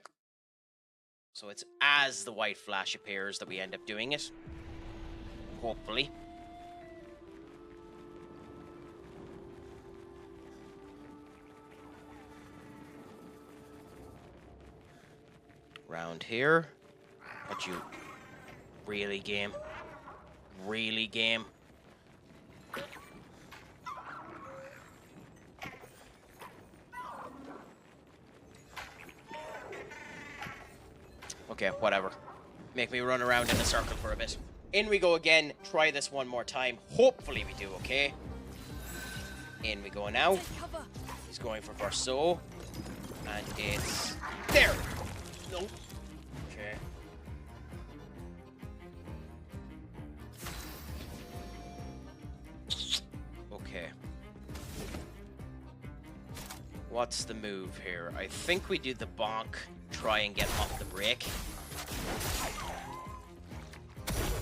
So it's as the white flash appears that we end up doing it. Hopefully. Around here. But you... Really, game? Really, game? Okay, whatever. Make me run around in a circle for a bit. In we go again. Try this one more time. Hopefully we do, okay? In we go now. He's going for Verso. And it's... There! No. Okay. Okay. What's the move here? I think we do the bonk. Try and get off the break.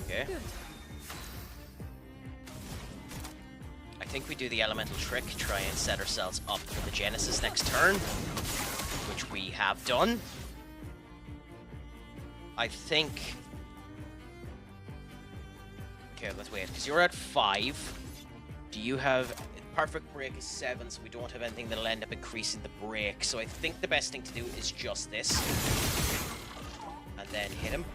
Okay. I think we do the elemental trick, try and set ourselves up for the Genesis next turn, which we have done. I think... Okay, let's wait, because you're at 5. Do you have... Perfect break is 7, so we don't have anything that'll end up increasing the break. So I think the best thing to do is just this. And then hit him.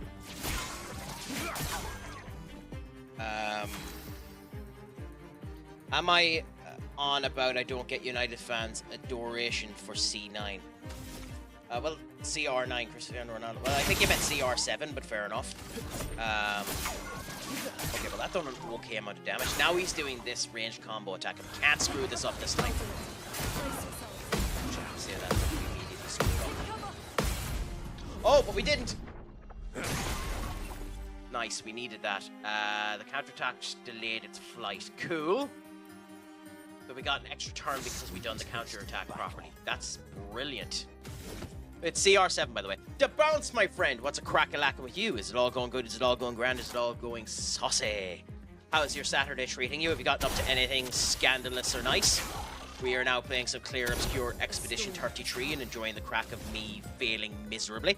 Am I on about I don't get United fans adoration for C9? Well, CR9, Cristiano Ronaldo. Well, I think you meant CR7, but fair enough. Okay, well that done an okay amount of damage. Now he's doing this ranged combo attack, and we can't screw this up this time. See that we immediately screwed up. Oh, but we didn't! Nice, we needed that. The counterattack delayed its flight. Cool. So we got an extra turn because we done the counterattack properly. That's brilliant. It's CR7, by the way. To bounce, my friend. What's a crack-a-lacking with you? Is it all going good? Is it all going grand? Is it all going saucy? How is your Saturday treating you? Have you gotten up to anything scandalous or nice? We are now playing some Clair Obscur Expedition 33 and enjoying the crack of me failing miserably.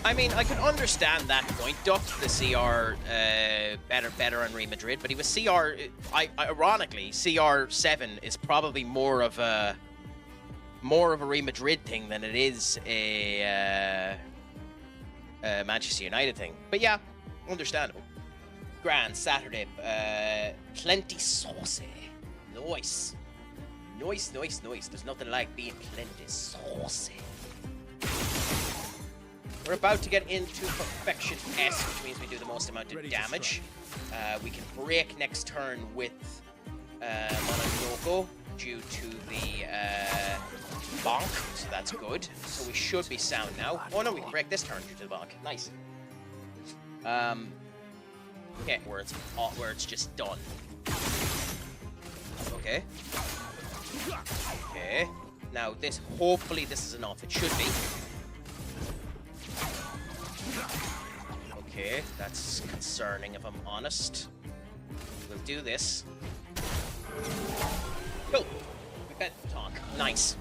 I mean, I can understand that point. Ducked the CR better on Real Madrid, but he was CR. Ironically, CR7 is probably more of a Real Madrid thing than it is a Manchester United thing. But yeah, understandable. Grand Saturday, plenty saucy, nice. There's nothing like being plenty saucy. We're about to get into Perfection S, which means we do the most amount of damage. We can break next turn with Mononoko due to the bonk, so that's good. So we should be sound now. Oh no, we can break this turn due to the bonk. Nice. Okay, where it's just done. Okay. Okay. Now this, hopefully this is enough. It should be. Okay, that's concerning if I'm honest. We'll do this. Cool. We bet talk. Nice.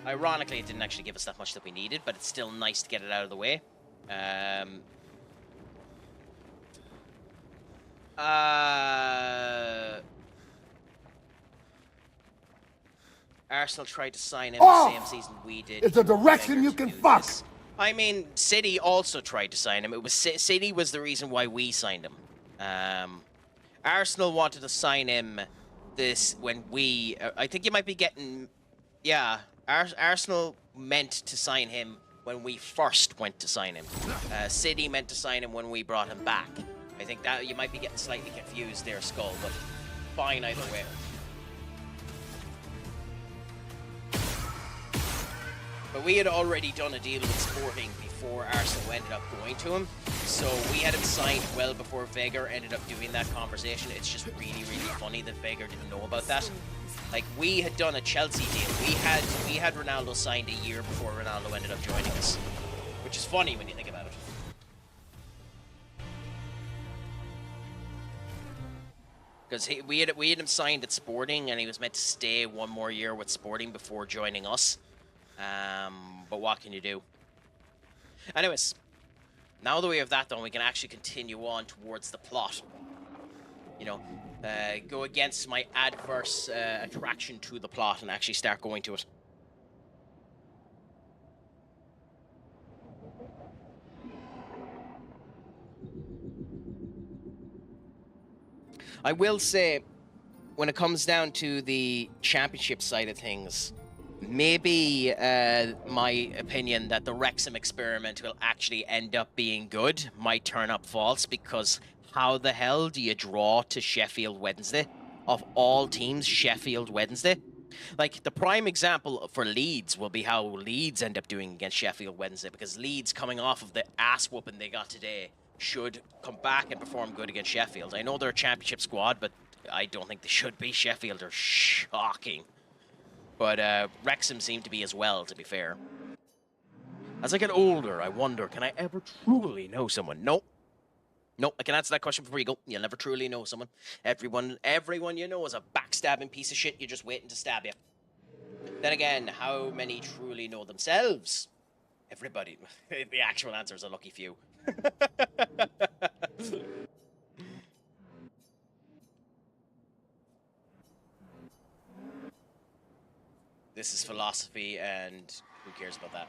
Ironically, it didn't actually give us that much that we needed, but it's still nice to get it out of the way. Arsenal tried to sign him the same season we did. It's a direction you can fuck. This. I mean, City also tried to sign him. It was City was the reason why we signed him. Arsenal wanted to sign him this when we... I think you might be getting... Yeah, Arsenal meant to sign him when we first went to sign him. City meant to sign him when we brought him back. I think that you might be getting slightly confused there, Skull, but fine either way. But we had already done a deal with Sporting before Arsenal ended up going to him. So we had him signed well before Vega ended up doing that conversation. It's just really, really funny that Vega didn't know about that. Like, we had done a Chelsea deal. We had Ronaldo signed a year before Ronaldo ended up joining us. Which is funny when you think about it. Because we had him signed at Sporting, and he was meant to stay one more year with Sporting before joining us. But what can you do? Anyways, now that we have that done, we can actually continue on towards the plot. you know, go against my adverse attraction to the plot and actually start going to it. I will say, when it comes down to the championship side of things, maybe my opinion that the Wrexham experiment will actually end up being good might turn up false, because how the hell do you draw to Sheffield Wednesday? Of all teams, Sheffield Wednesday? Like, the prime example for Leeds will be how Leeds end up doing against Sheffield Wednesday, because Leeds, coming off of the ass-whooping they got today, should come back and perform good against Sheffield. I know they're a championship squad, but I don't think they should be. Sheffield are shocking. But Wrexham seem to be as well, to be fair. As I get older, I wonder, can I ever truly know someone? Nope. Nope, I can answer that question before you go. You'll never truly know someone. Everyone you know is a backstabbing piece of shit. You're just waiting to stab you. Then again, how many truly know themselves? Everybody. The actual answer is a lucky few. This is philosophy, and who cares about that?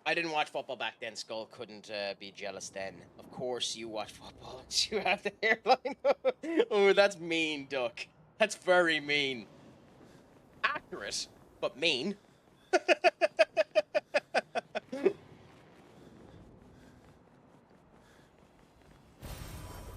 I didn't watch football back then. Skull couldn't be jealous then. Of course you watch football. You have the hairline. Oh, that's mean, Duck. That's very mean. Accurate, but mean.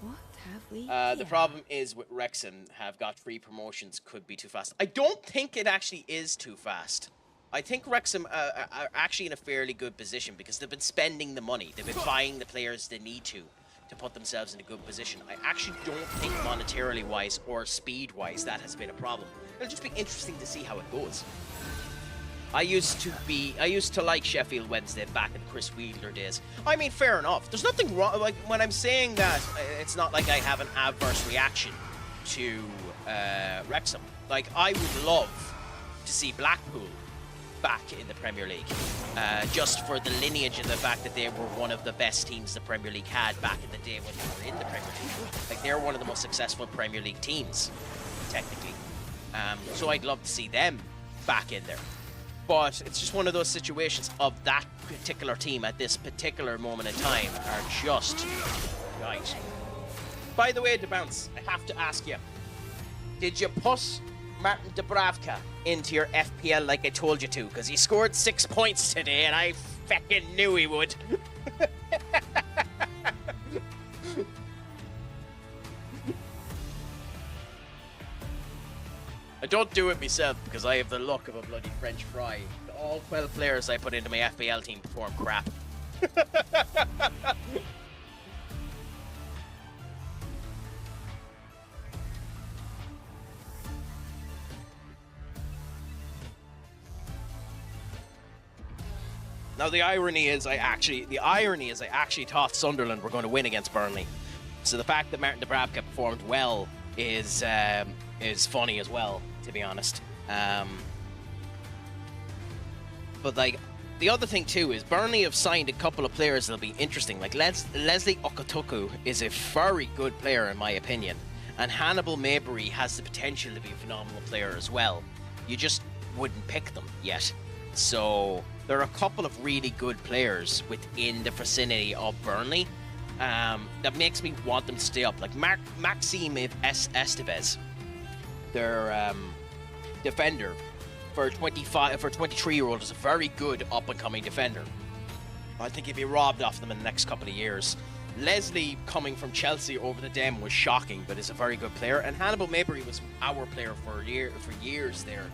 What have we The here? problem is with Wrexham have got 3 promotions, could be too fast. I don't think it actually is too fast. I think Wrexham are actually in a fairly good position because they've been spending the money. They've been buying the players they need to put themselves in a good position. I actually don't think monetarily wise or speed wise that has been a problem. It'll just be interesting to see how it goes. I used to like Sheffield Wednesday back in the Chris Wheeler days. I mean, fair enough. There's nothing wrong. Like, when I'm saying that, it's not like I have an adverse reaction to Wrexham. Like, I would love to see Blackpool back in the Premier League, just for the lineage and the fact that they were one of the best teams the Premier League had back in the day when they were in the Premier League. Like, they're one of the most successful Premier League teams, technically. So I'd love to see them back in there. But it's just one of those situations of that particular team at this particular moment in time are just right. By the way, DeBounce, I have to ask you, did you put Martin Dubravka into your FPL like I told you to? Because he scored 6 points today and I feckin' knew he would. I don't do it myself because I have the luck of a bloody French fry. All 12 players I put into my FPL team perform crap. Now the irony is I actually thought Sunderland were going to win against Burnley. So the fact that Martin Dubravka performed well is funny as well, to be honest. But like, the other thing too is Burnley have signed a couple of players that'll be interesting. Like Leslie Okutoku is a very good player in my opinion, and Hannibal Mabry has the potential to be a phenomenal player as well. You just wouldn't pick them yet. So there are a couple of really good players within the vicinity of Burnley that makes me want them to stay up. Like Maxime Estevez, their defender, for 23-year-old is a very good up-and-coming defender. I think he'd be robbed off them in the next couple of years. Leslie, coming from Chelsea over the Dem, was shocking, but is a very good player. And Hannibal Mabry was our player for years there.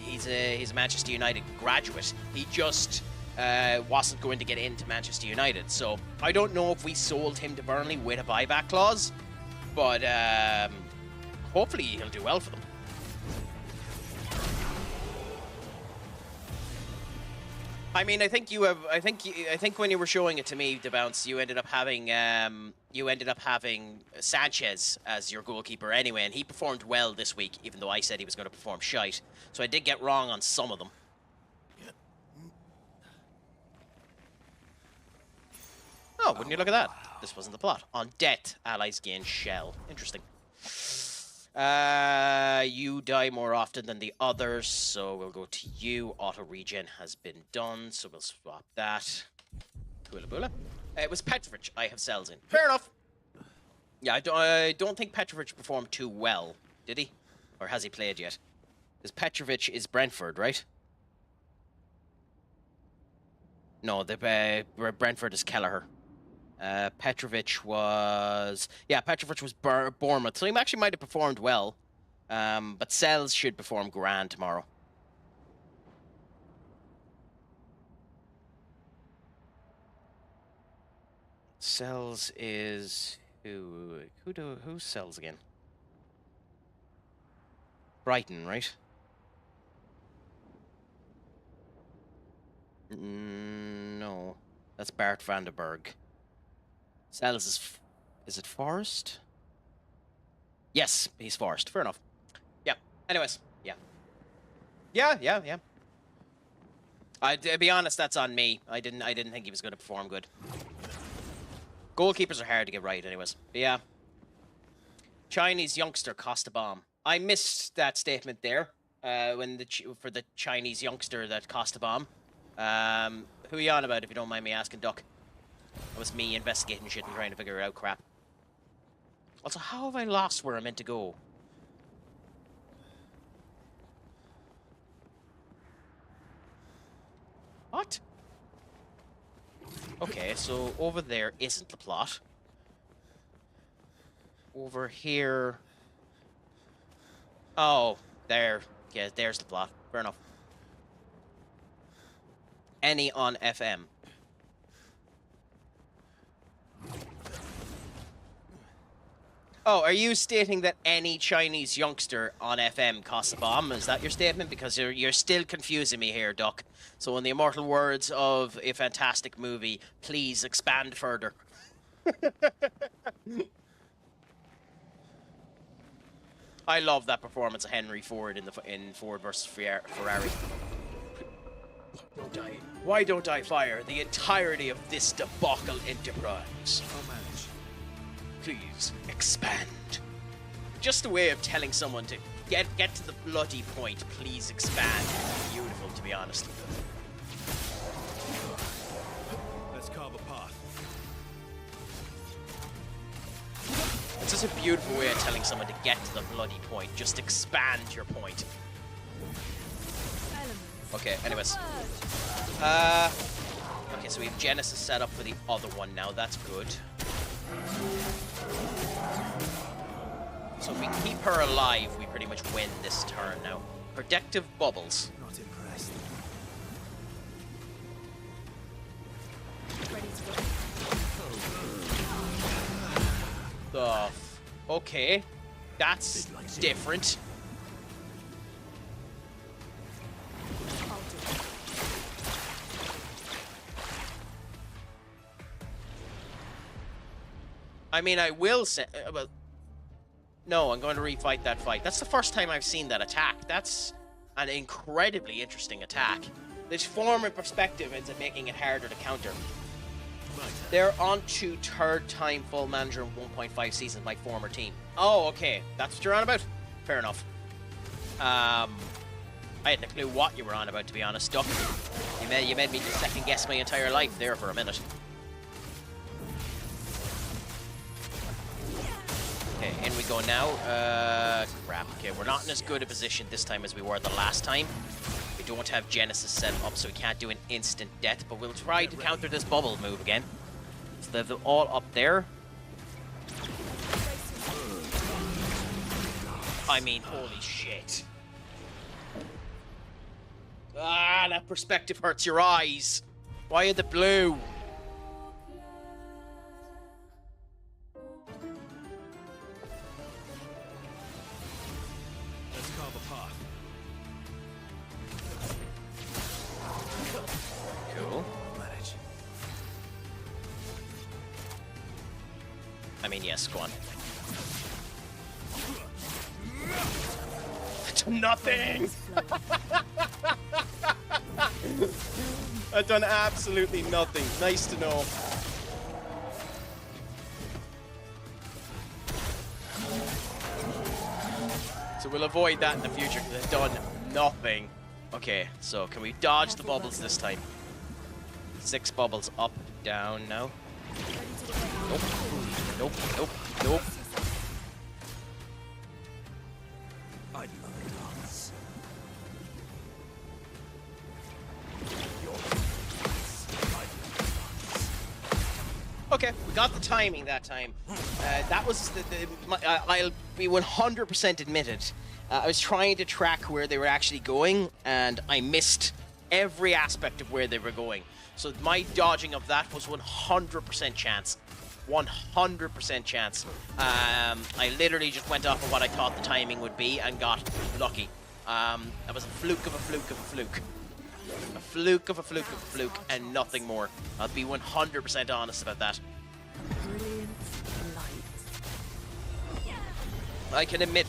He's a Manchester United graduate. He just wasn't going to get into Manchester United. So I don't know if we sold him to Burnley with a buyback clause, but hopefully he'll do well for them. I mean, I think when you were showing it to me, DeBounce, you ended up having Sanchez as your goalkeeper anyway, and he performed well this week, even though I said he was going to perform shite. So I did get wrong on some of them. Oh, wouldn't you look at that? this wasn't the plot. On death, allies gain shell. Interesting. You die more often than the others, so we'll go to you. Auto regen has been done, so we'll swap that. Coola boola. It was Petrovich I have cells in. Fair enough. Yeah, I don't think Petrovich performed too well, did he? Or has he played yet? Because Petrovich is Brentford, right? No, the Brentford is Kelleher. Petrovich was... Yeah, Petrovich was Bournemouth, so he actually might have performed well. But Cells should perform grand tomorrow. Cells is... Who's Cells again? Brighton, right? No. That's Bart Vandenberg. Cells is it Forest? Yes, he's Forest. Fair enough. Yeah. Anyways, yeah. Yeah. To be honest, that's on me. I didn't think he was going to perform good. Goalkeepers are hard to get right, anyways. But yeah. Chinese youngster cost a bomb. I missed that statement there. For the Chinese youngster that cost a bomb. Who are you on about, if you don't mind me asking, Duck? That was me investigating shit and trying to figure out crap. Also, how have I lost where I'm meant to go? What? Okay, so over there isn't the plot. Over here... Oh, there. Yeah, there's the plot. Fair enough. Any on FM. Oh, are you stating that any Chinese youngster on FM costs a bomb? Is that your statement? Because you're still confusing me here, Duck. So in the immortal words of a fantastic movie, please expand further. I love that performance of Henry Ford in Ford versus Ferrari. Don't die. Why don't I fire the entirety of this debacle enterprise? I'll manage. Please expand. Just a way of telling someone to get to the bloody point. Please expand. Beautiful, to be honest. Let's carve a path. It's just a beautiful way of telling someone to get to the bloody point. Just expand your point. Okay, anyways. Okay, so we have Genesis set up for the other one now. That's good. So if we keep her alive, we pretty much win this turn now. Protective bubbles. Not impressed. Ready to go. Okay. That's different. I mean, I will say... well, no, I'm going to refight that fight. That's the first time I've seen that attack. That's an incredibly interesting attack. This form of perspective ends up making it harder to counter. They're on to third time full manager in 1.5 seasons, my former team. Oh, okay. That's what you're on about? Fair enough. I had no clue what you were on about, to be honest, Duck. You made me just second guess my entire life there for a minute. Okay, in we go now. Crap. Okay, we're not in as good a position this time as we were the last time. We don't have Genesis set up, so we can't do an instant death, but we'll try to counter this bubble move again. So they're all up there. I mean, holy shit. Ah, that perspective hurts your eyes. Why are the blue? Let's carve a path. Cool. Manage. I mean, yes, go on. I've done nothing! I've done absolutely nothing. Nice to know. So we'll avoid that in the future because I've done nothing. Okay, so can we dodge the bubbles this time? 6 bubbles up, down now. Nope. Nope, nope, nope. I love dance. Okay, we got the timing that time. That was I'll be 100% admitted. I was trying to track where they were actually going, and I missed every aspect of where they were going. So my dodging of that was 100% chance. 100% chance. I literally just went off of what I thought the timing would be and got lucky. That was a fluke of a fluke of a fluke. A fluke of a fluke of a fluke and nothing more. I'll be 100% honest about that. Brilliant light. I can admit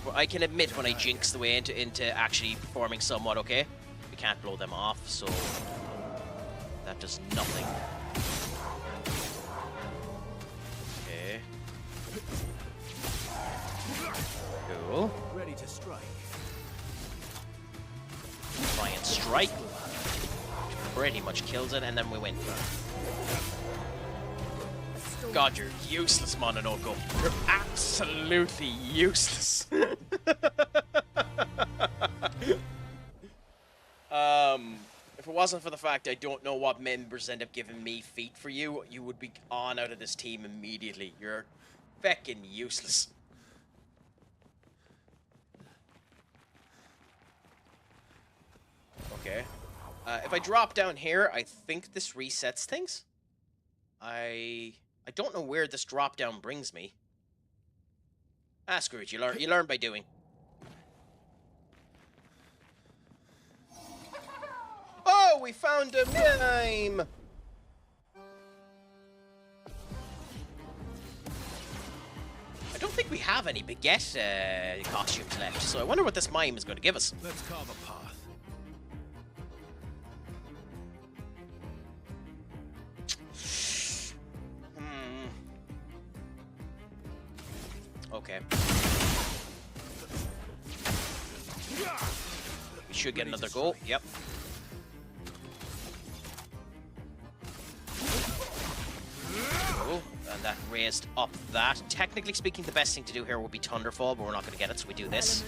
when I jinx the way into actually performing somewhat okay. We can't blow them off, so that does nothing. Okay. Cool. Ready to strike. Try and strike. Pretty much kills it, and then we win. God, you're useless, Mononoko. You're absolutely useless. If it wasn't for the fact I don't know what members end up giving me feet for you, you would be on out of this team immediately. You're feckin' useless. Okay. If I drop down here, I think this resets things. I don't know where this drop down brings me. Ah, screw it. You learn by doing. Oh, we found a mime! I don't think we have any baguette costumes left, so I wonder what this mime is going to give us. Let's carve a path. Okay. We should get another goal. Yep. Oh, and that raised up that. Technically speaking, the best thing to do here would be Thunderfall, but we're not going to get it, so we do this.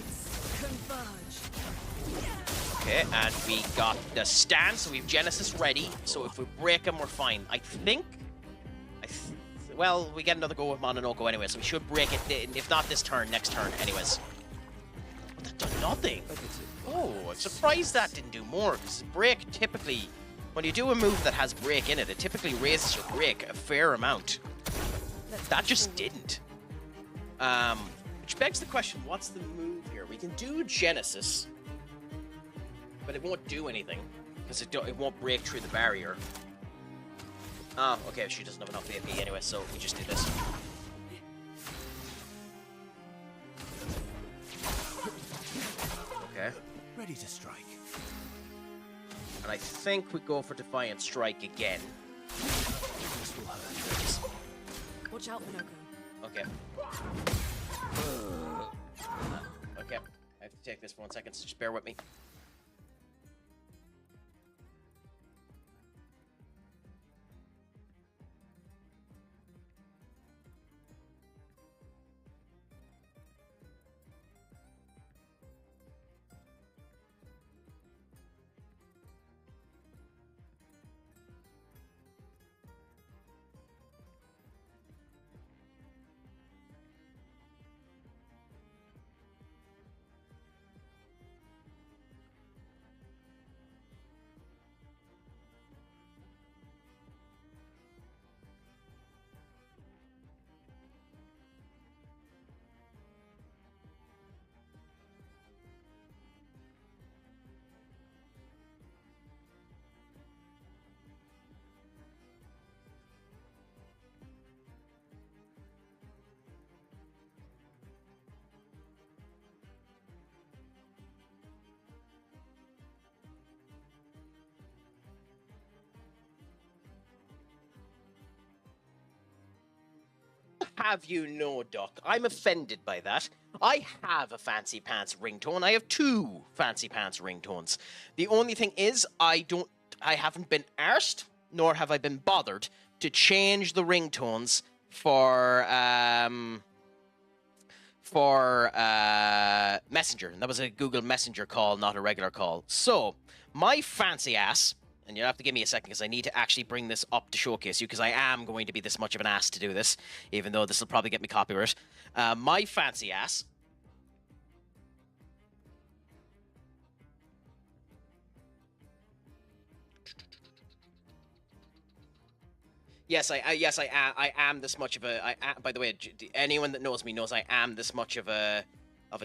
Okay, and we got the stand, so we have Genesis ready. So if we break him, we're fine. I think... Well, we get another go with Mononoko anyway, so we should break it, if not this turn, next turn anyways. But that done nothing. Oh, I'm surprised that didn't do more, because break typically, when you do a move that has break in it, it typically raises your break a fair amount. That just didn't. Which begs the question, what's the move here? We can do Genesis, but it won't do anything, because it won't break through the barrier. Oh, okay, she doesn't have enough AP anyway, so we just do this. Okay. Ready to strike. And I think we go for Defiant Strike again. This will hurt. Watch out, Minoko. Okay. Okay, I have to take this for 1 second, so just bear with me. Have you no, Doc? I'm offended by that. I have a fancy pants ringtone. I have 2 fancy pants ringtones. The only thing is, I haven't been arsed, nor have I been bothered to change the ringtones for Messenger. And that was a Google Messenger call, not a regular call. So, my fancy ass, and you'll have to give me a second because I need to actually bring this up to showcase you, because I am going to be this much of an ass to do this, even though this will probably get me copyright. My fancy ass. Yes, I am this much of a. By the way, anyone that knows me knows I am this much of a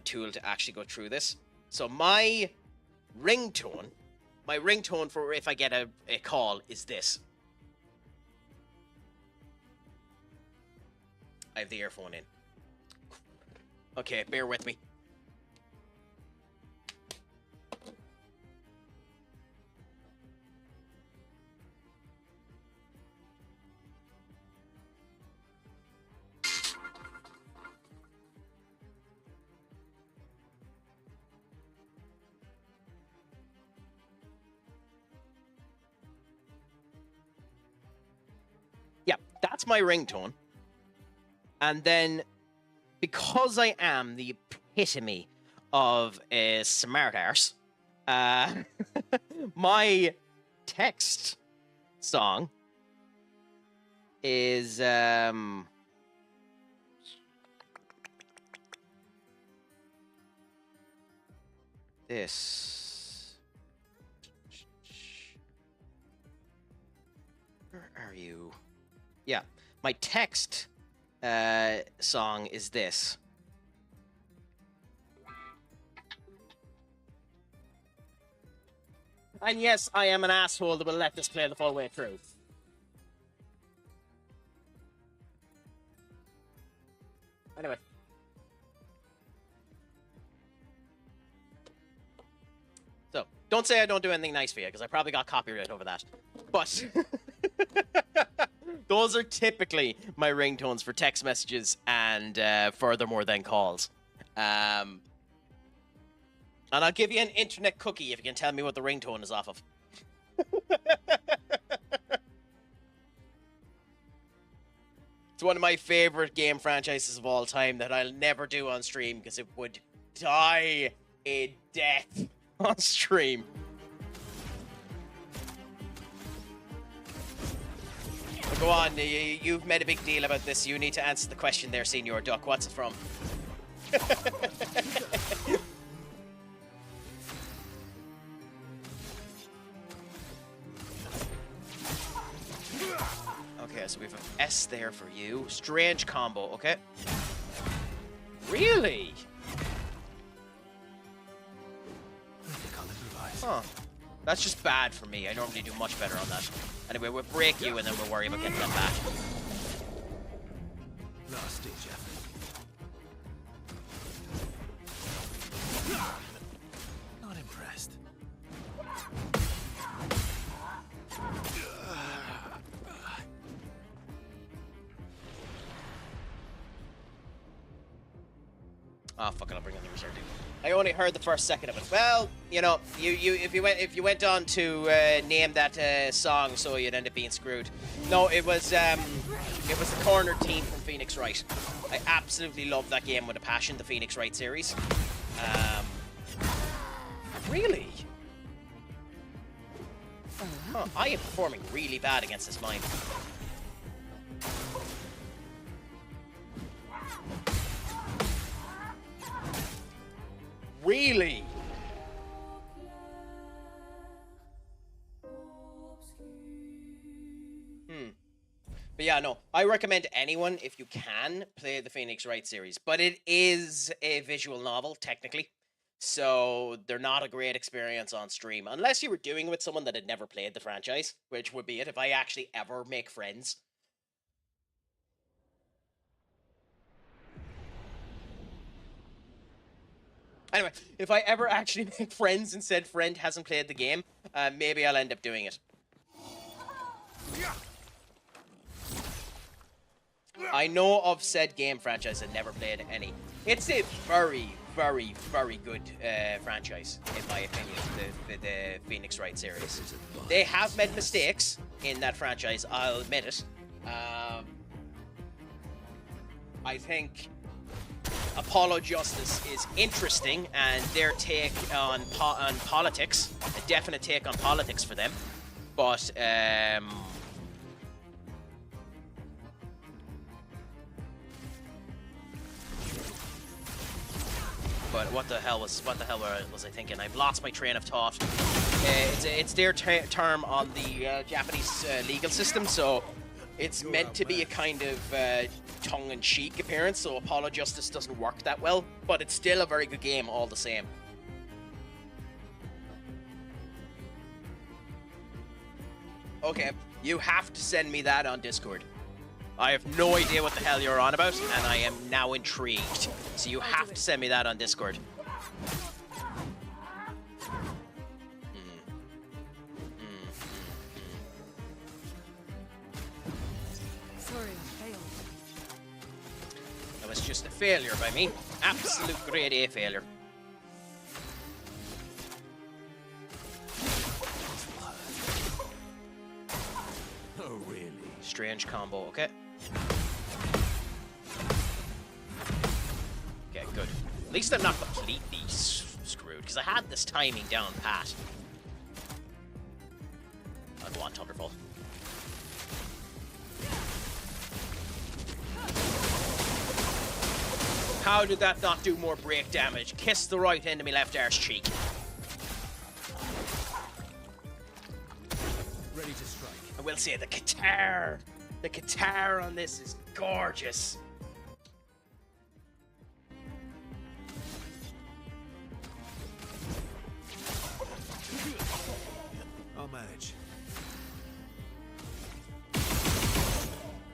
tool to actually go through this. So my ringtone for if I get a call is this. I have the earphone in. Okay, bear with me. Yeah, that's my ringtone. And then, because I am the epitome of a smart arse, my text song is this. Where are you? Yeah, my text song is this. And yes, I am an asshole that will let this play the full way through. Anyway. So, don't say I don't do anything nice for you, because I probably got copyright over that. But those are typically my ringtones for text messages and furthermore than calls. And I'll give you an internet cookie if you can tell me what the ringtone is off of. It's one of my favorite game franchises of all time that I'll never do on stream because it would die a death on stream. But go on, you've made a big deal about this. You need to answer the question there, Senior Duck. What's it from? Okay, so we have an S there for you. Strange combo, okay? Really? I think I'll improvise. Huh. That's just bad for me. I normally do much better on that. Anyway, we'll break you and then we'll worry about getting them back. Last ditch effort. Not impressed. Oh fuck it, I'll bring in the reserve. I only heard the first second of it. Well, you know, if you went on to name that song, so you'd end up being screwed. No, it was the cornered team from Phoenix Wright. I absolutely love that game with a passion, the Phoenix Wright series. Really? Huh, I am performing really bad against this mine. Really? But yeah, no, I recommend anyone, if you can, play the Phoenix Wright series. But it is a visual novel, technically. So they're not a great experience on stream. Unless you were doing it with someone that had never played the franchise, which would be it if I actually ever make friends. Anyway, if I ever actually make friends and said friend hasn't played the game, maybe I'll end up doing it. I know of said game franchise and never played any. It's a very, very, very good franchise, in my opinion, the Phoenix Wright series. They have made mistakes in that franchise, I'll admit it. I think Apollo Justice is interesting, and their take on politics, a definite take on politics for them. But what the hell was I thinking? I've lost my train of thought. It's their term on the Japanese legal system, so it's meant to be a kind of tongue-in-cheek appearance. So Apollo Justice doesn't work that well, but it's still a very good game all the same. Okay, you have to send me that on Discord. I have no idea what the hell you're on about, and I am now intrigued. So you have to send me that on Discord. Sorry, I failed. That was just a failure by me. Absolute grade A failure. Oh, really? Strange combo, okay. Okay, good. At least I'm not completely screwed, because I had this timing down pat. I'll go on Thunderbolt. How did that not do more break damage? Kiss the right end of my left arse cheek. Ready to strike. I will say the guitar on this is gorgeous. I'll manage.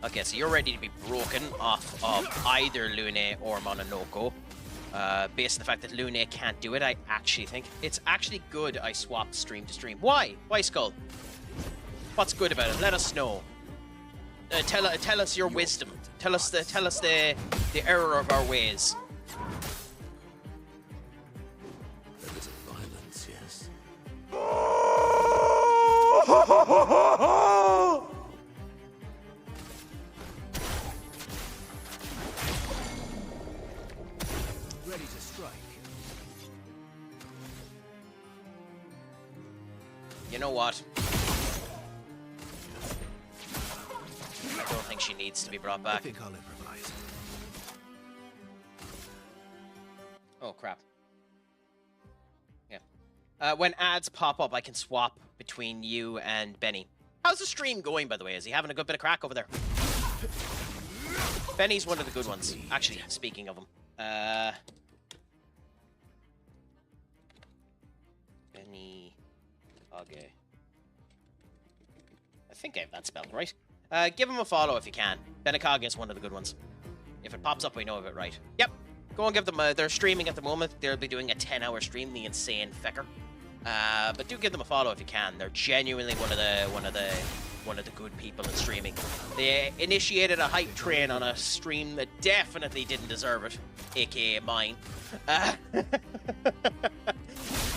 Okay, so you're ready to be broken off of either Lune or Mononoko. Based on the fact that Lune can't do it, I actually think it's actually good I swapped stream to stream. Why? Why, Skull? What's good about it? Let us know. Tell us your wisdom. Tell us the error of our ways. A bit of violence, yes. Ready to strike. You know what? I don't think she needs to be brought I back. think I'll improvise. Oh, crap. Yeah. When ads pop up, I can swap between you and Benny. How's the stream going, by the way? Is he having a good bit of crack over there? Benny's one of the good ones. Actually, speaking of him. Benny... Okay. I think I have that spelled right. Give him a follow if you can. Benekage is one of the good ones. If it pops up, we know of it right. Yep. Go and give them they're streaming at the moment. They'll be doing a 10-hour stream, the insane fecker. But do give them a follow if you can. They're genuinely one of the good people in streaming. They initiated a hype train on a stream that definitely didn't deserve it, aka mine.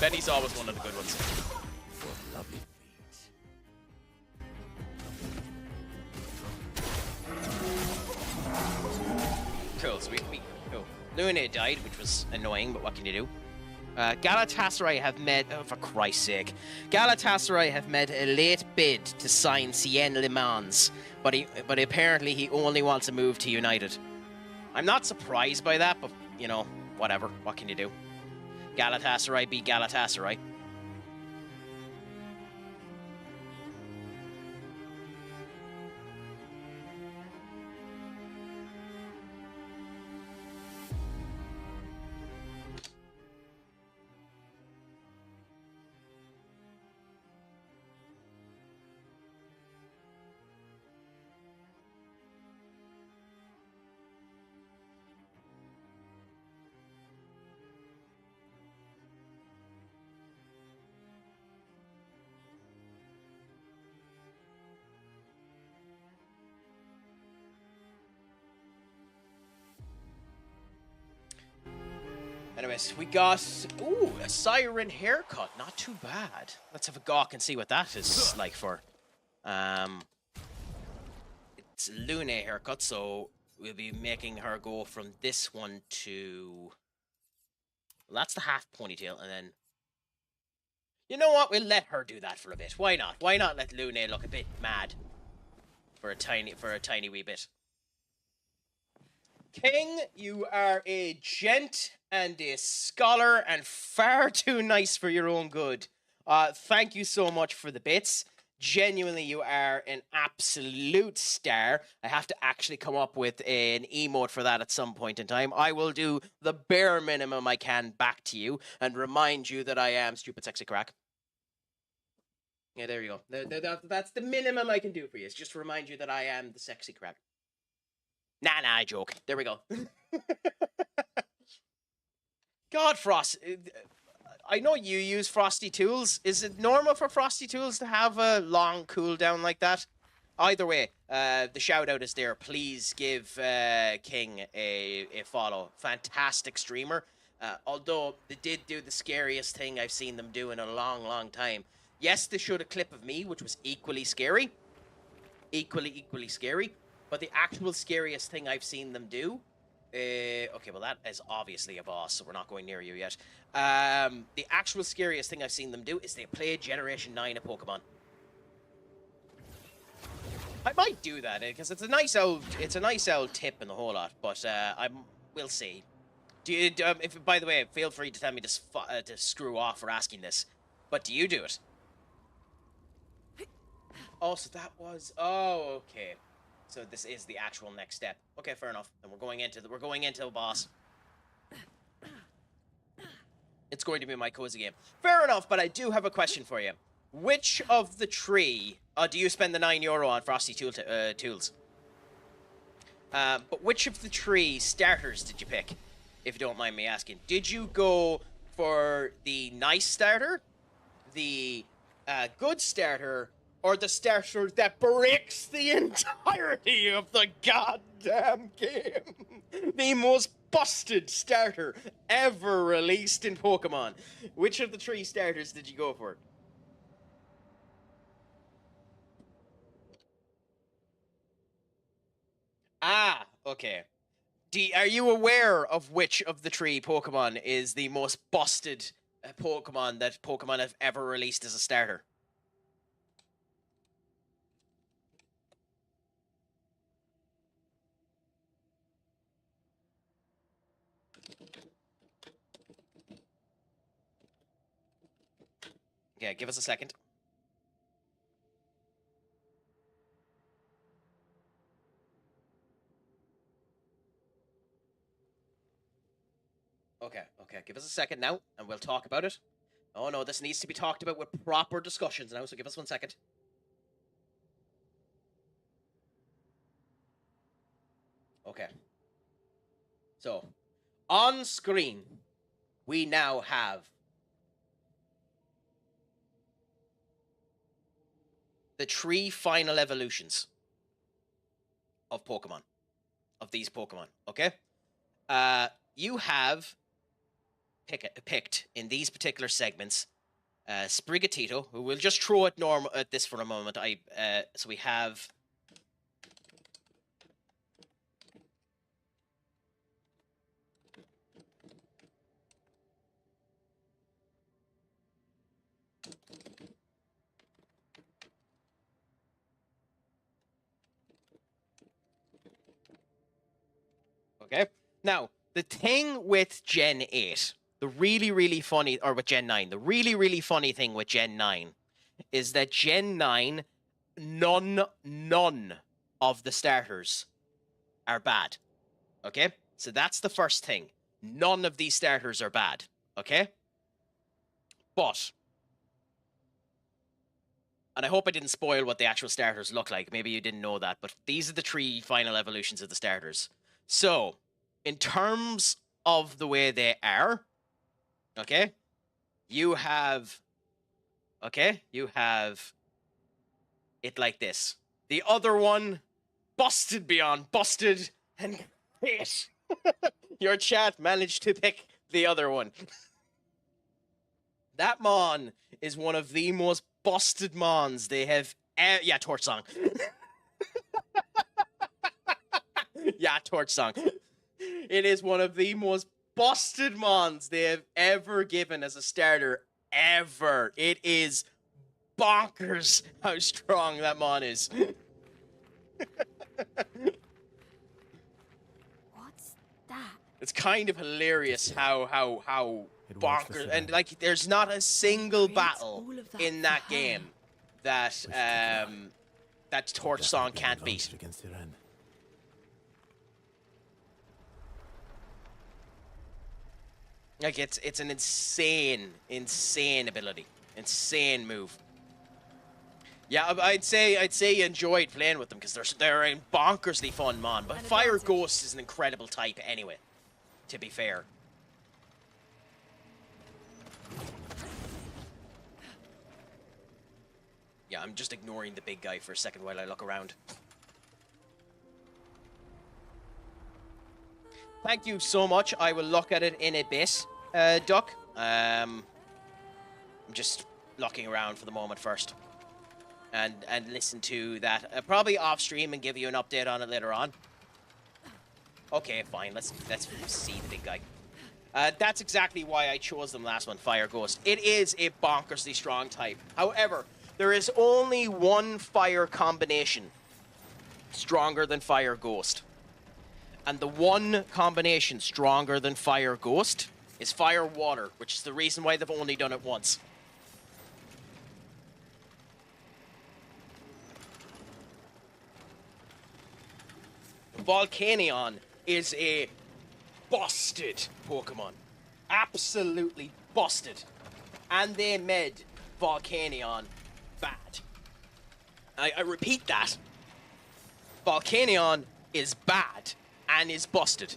Benny's always one of the good ones. What lovely feet. Cool, so cool. Lune died, which was annoying, but what can you do? Galatasaray have made, oh, for Christ's sake, Galatasaray have made a late bid to sign Cien Le Mans, but apparently he only wants to move to United. I'm not surprised by that, but, you know, whatever. What can you do? Galatasaray be Galatasaray. Anyways, we got, ooh, a siren haircut. Not too bad. Let's have a gawk and see what that is like for. It's Lune haircut, so we'll be making her go from this one to... Well, that's the half ponytail, and then... You know what? We'll let her do that for a bit. Why not? Why not let Lune look a bit mad for a tiny wee bit? King, you are a gent and a scholar and far too nice for your own good. Thank you so much for the bits. Genuinely, you are an absolute star. I have to actually come up with an emote for that at some point in time. I will do the bare minimum I can back to you and remind you that I am Stupid Sexy Crack. Yeah, there you go. That's the minimum I can do for you. Is just to remind you that I am the Sexy Crack. Nah, I joke. There we go. God, Frost. I know you use Frosty Tools. Is it normal for Frosty Tools to have a long cooldown like that? Either way, the shout out is there. Please give King a follow. Fantastic streamer. Although they did do the scariest thing I've seen them do in a long time. Yes, they showed a clip of me, which was equally scary. Equally scary. But the actual scariest thing I've seen them do... okay, well, that is obviously a boss, so we're not going near you yet. The actual scariest thing I've seen them do is they play Generation 9 of Pokemon. I might do that, because it's a nice old tip in the whole lot, but we'll see. Do you, if, by the way, feel free to tell me to screw off for asking this, but do you do it? Oh, so that was... Oh, okay. So this is the actual next step. Okay, fair enough. And we're going into a boss. It's going to be my cozy game. Fair enough, but I do have a question for you. Which of the three... do you spend the €9 on Frosty Tools? But which of the three starters did you pick? If you don't mind me asking. Did you go for the nice starter? The good starter? Or the starter that breaks the entirety of the goddamn game. The most busted starter ever released in Pokemon. Which of the three starters did you go for? Ah, okay. Are you aware of which of the three Pokemon is the most busted Pokemon that Pokemon have ever released as a starter? Okay, give us a second. Okay, give us a second now, and we'll talk about it. Oh no, this needs to be talked about with proper discussions now, so give us 1 second. Okay. So, on screen, we now have the 3 final evolutions of Pokemon. Of these Pokemon, okay? You have picked in these particular segments Sprigatito, who we'll just throw at this for a moment. So we have... Okay. Now, the thing with Gen 8, the really funny, or with Gen 9, the really funny thing with Gen 9 is that Gen 9, none of the starters are bad. Okay? So that's the first thing. None of these starters are bad. Okay? But, and I hope I didn't spoil what the actual starters look like. Maybe you didn't know that, but these are the 3 final evolutions of the starters. So, in terms of the way they are, okay, you have it like this. The other one, busted beyond busted, and great. Your chat managed to pick The other one. That mon is one of the most busted mons they have. Yeah, Torch Song. Yeah, Torch Song. It is one of the most busted mons they have ever given as a starter, ever. It is bonkers how strong that mon is. What's that? It's kind of hilarious how It works for bonkers, Flair. and like there's not a single Creates battle all of that in that for her. game that that Torch Song can't beat. Against Iran. Like it's an insane ability, insane move. Yeah, I'd say you enjoyed playing with them because they're a bonkersly fun mon. But An Fire advantage. Ghost is an incredible type anyway. To be fair. Yeah, I'm just ignoring the big guy for a second while I look around. Thank you so much. I will look at it in a bit, Duck. I'm just looking around for the moment first. And listen to that probably off stream and give you an update on it later on. Okay, fine. Let's see the big guy. That's exactly why I chose them last one, Fire Ghost. It is a bonkersly strong type. However, there is only one fire combination stronger than Fire Ghost. And the one combination stronger than Fire Ghost is Fire Water, which is the reason why they've only done it once. Volcanion is a busted Pokemon. Absolutely busted. And they made Volcanion bad. I repeat that. Volcanion is bad and is busted.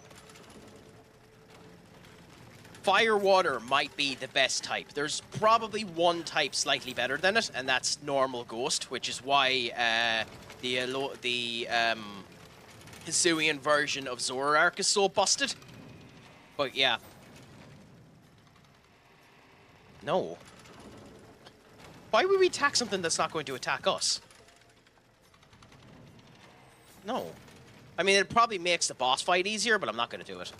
Fire Water might be the best type. There's probably one type slightly better than it, and that's normal Ghost, which is why the Hisuian version of Zoroark is so busted. But yeah. No. Why would we attack something that's not going to attack us? No. I mean, it probably makes the boss fight easier, but I'm not going to do it.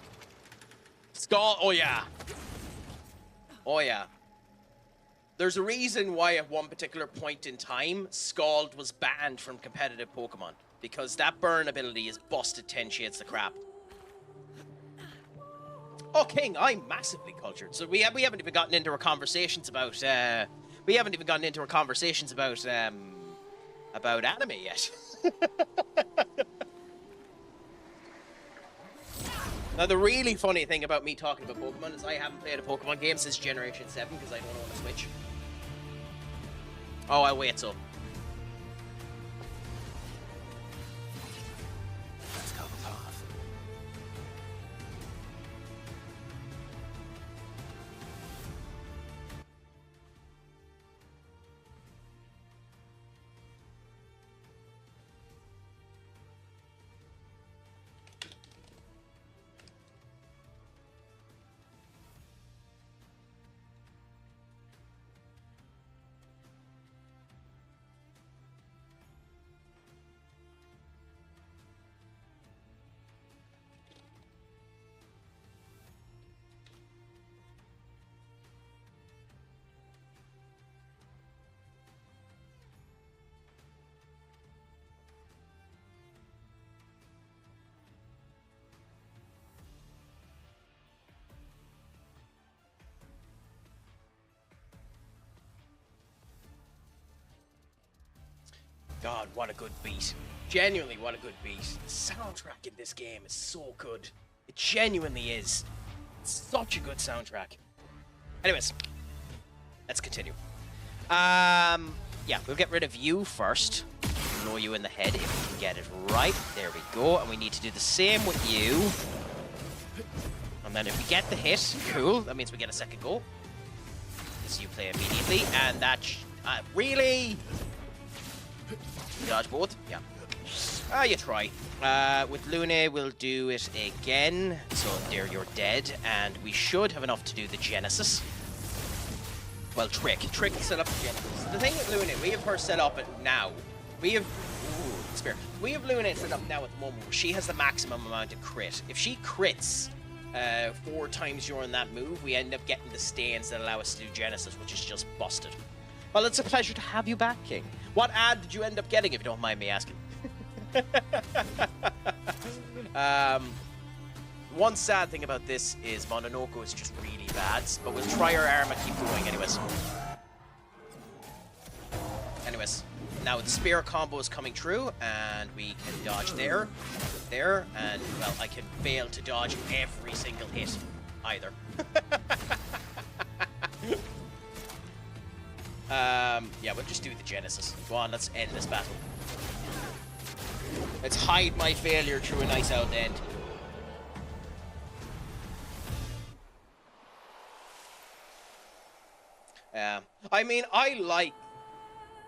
Skull. Oh, yeah. Oh, yeah. There's a reason why at one particular point in time, Scald was banned from competitive Pokemon. Because that burn ability is busted 10 shades the crap. Oh, King, I'm massively cultured. So we haven't even gotten into our conversations about anime yet. Now, the really funny thing about me talking about Pokemon is I haven't played a Pokemon game since Generation 7 because I don't own a Switch. Oh, I'll wait till. Let's go the path. God, what a good beat. Genuinely, what a good beat. The soundtrack in this game is so good. It genuinely is. It's such a good soundtrack. Anyways, let's continue. Yeah, we'll get rid of you first. Blow you in the head if we can get it right. There we go. And we need to do the same with you. And then if we get the hit, cool. That means we get a second go. So you play immediately. And that... really? Dodge both? Yeah. You try. With Lune, we'll do it again. So there, you're dead, and we should have enough to do the Genesis. Well, Trick set up the Genesis. The thing with Lune, we have her set up now. We have... Ooh, Spear. We have Lune set up now at the moment where she has the maximum amount of crit. If she crits 4 times during that move, we end up getting the stains that allow us to do Genesis, which is just busted. Well, it's a pleasure to have you back, King. What ad did you end up getting, if you don't mind me asking? One sad thing about this is Mononoko is just really bad, but we'll try our arm and keep going anyways. Now the spear combo is coming true, and we can dodge there, and, well, I can fail to dodge every single hit, either. Yeah, we'll just do the Genesis. Go on, let's end this battle. Let's hide my failure through a nice out end. I mean, I like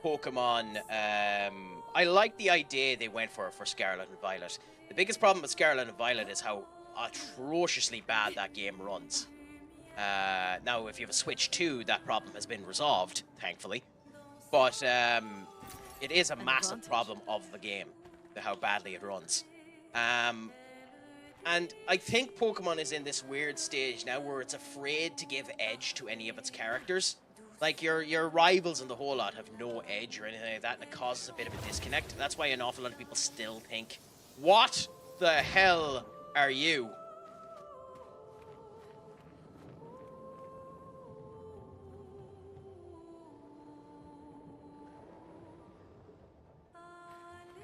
Pokemon. I like the idea they went for Scarlet and Violet. The biggest problem with Scarlet and Violet is how atrociously bad that game runs. Now, if you have a Switch 2, that problem has been resolved, thankfully. But it is a massive problem of the game, how badly it runs. And I think Pokemon is in this weird stage now where it's afraid to give edge to any of its characters. Like, your rivals and the whole lot have no edge or anything like that, and it causes a bit of a disconnect. That's why an awful lot of people still think, what the hell are you?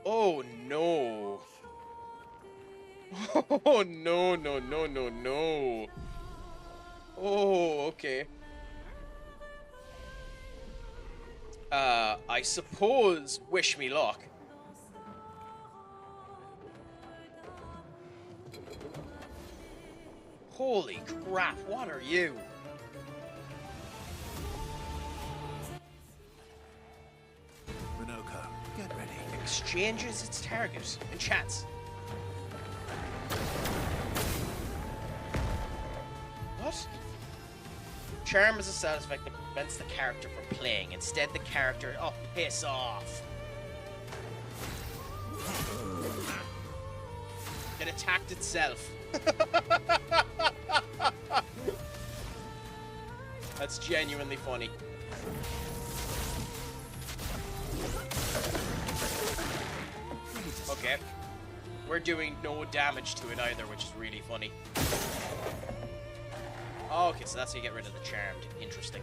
Oh, no. Oh, no. Oh, okay. I suppose wish me luck. Holy crap, what are you? Minoko, get ready. Exchanges its target and chats. What? Charm is a side effect that prevents the character from playing. Instead, the character... Oh, piss off. It attacked itself. That's genuinely funny. Okay. We're doing no damage to it either, which is really funny. Oh, okay, so that's how you get rid of the charmed. Interesting.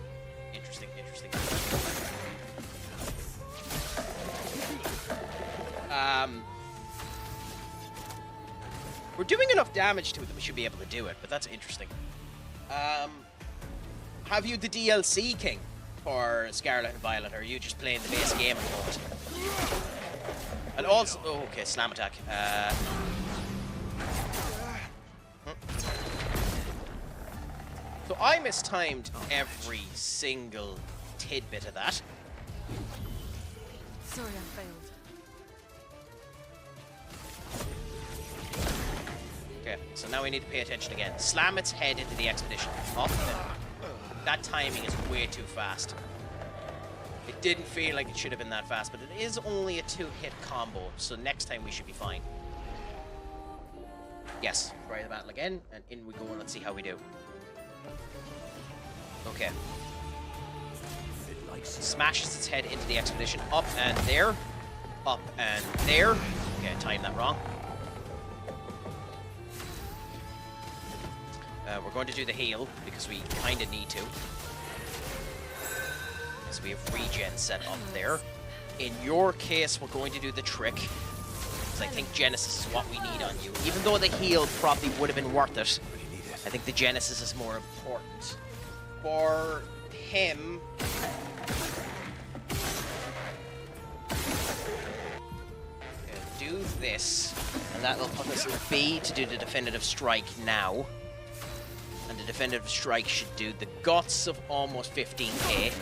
We're doing enough damage to it that we should be able to do it, but that's interesting. Have you the DLC, King, for Scarlet and Violet, or are you just playing the base game at the moment? And also... Oh, okay, slam attack. So I mistimed every single tidbit of that. Sorry, I failed. Okay, so now we need to pay attention again. Slam its head into the expedition. Up. That timing is way too fast. It didn't feel like it should have been that fast, but it is only a 2-hit combo, so next time we should be fine. Yes, try the battle again, and in we go, and let's see how we do. Okay. Smashes its head into the expedition. Up and there. Up and there. Okay, I timed that wrong. We're going to do the heal, because we kind of need to. So we have regen set up there. In your case, we're going to do the trick, because I think Genesis is what we need on you. Even though the heal probably would have been worth it, I think the Genesis is more important. For him... do this, and that will put us in B to do the definitive strike now. And the definitive strike should do the guts of almost 15k.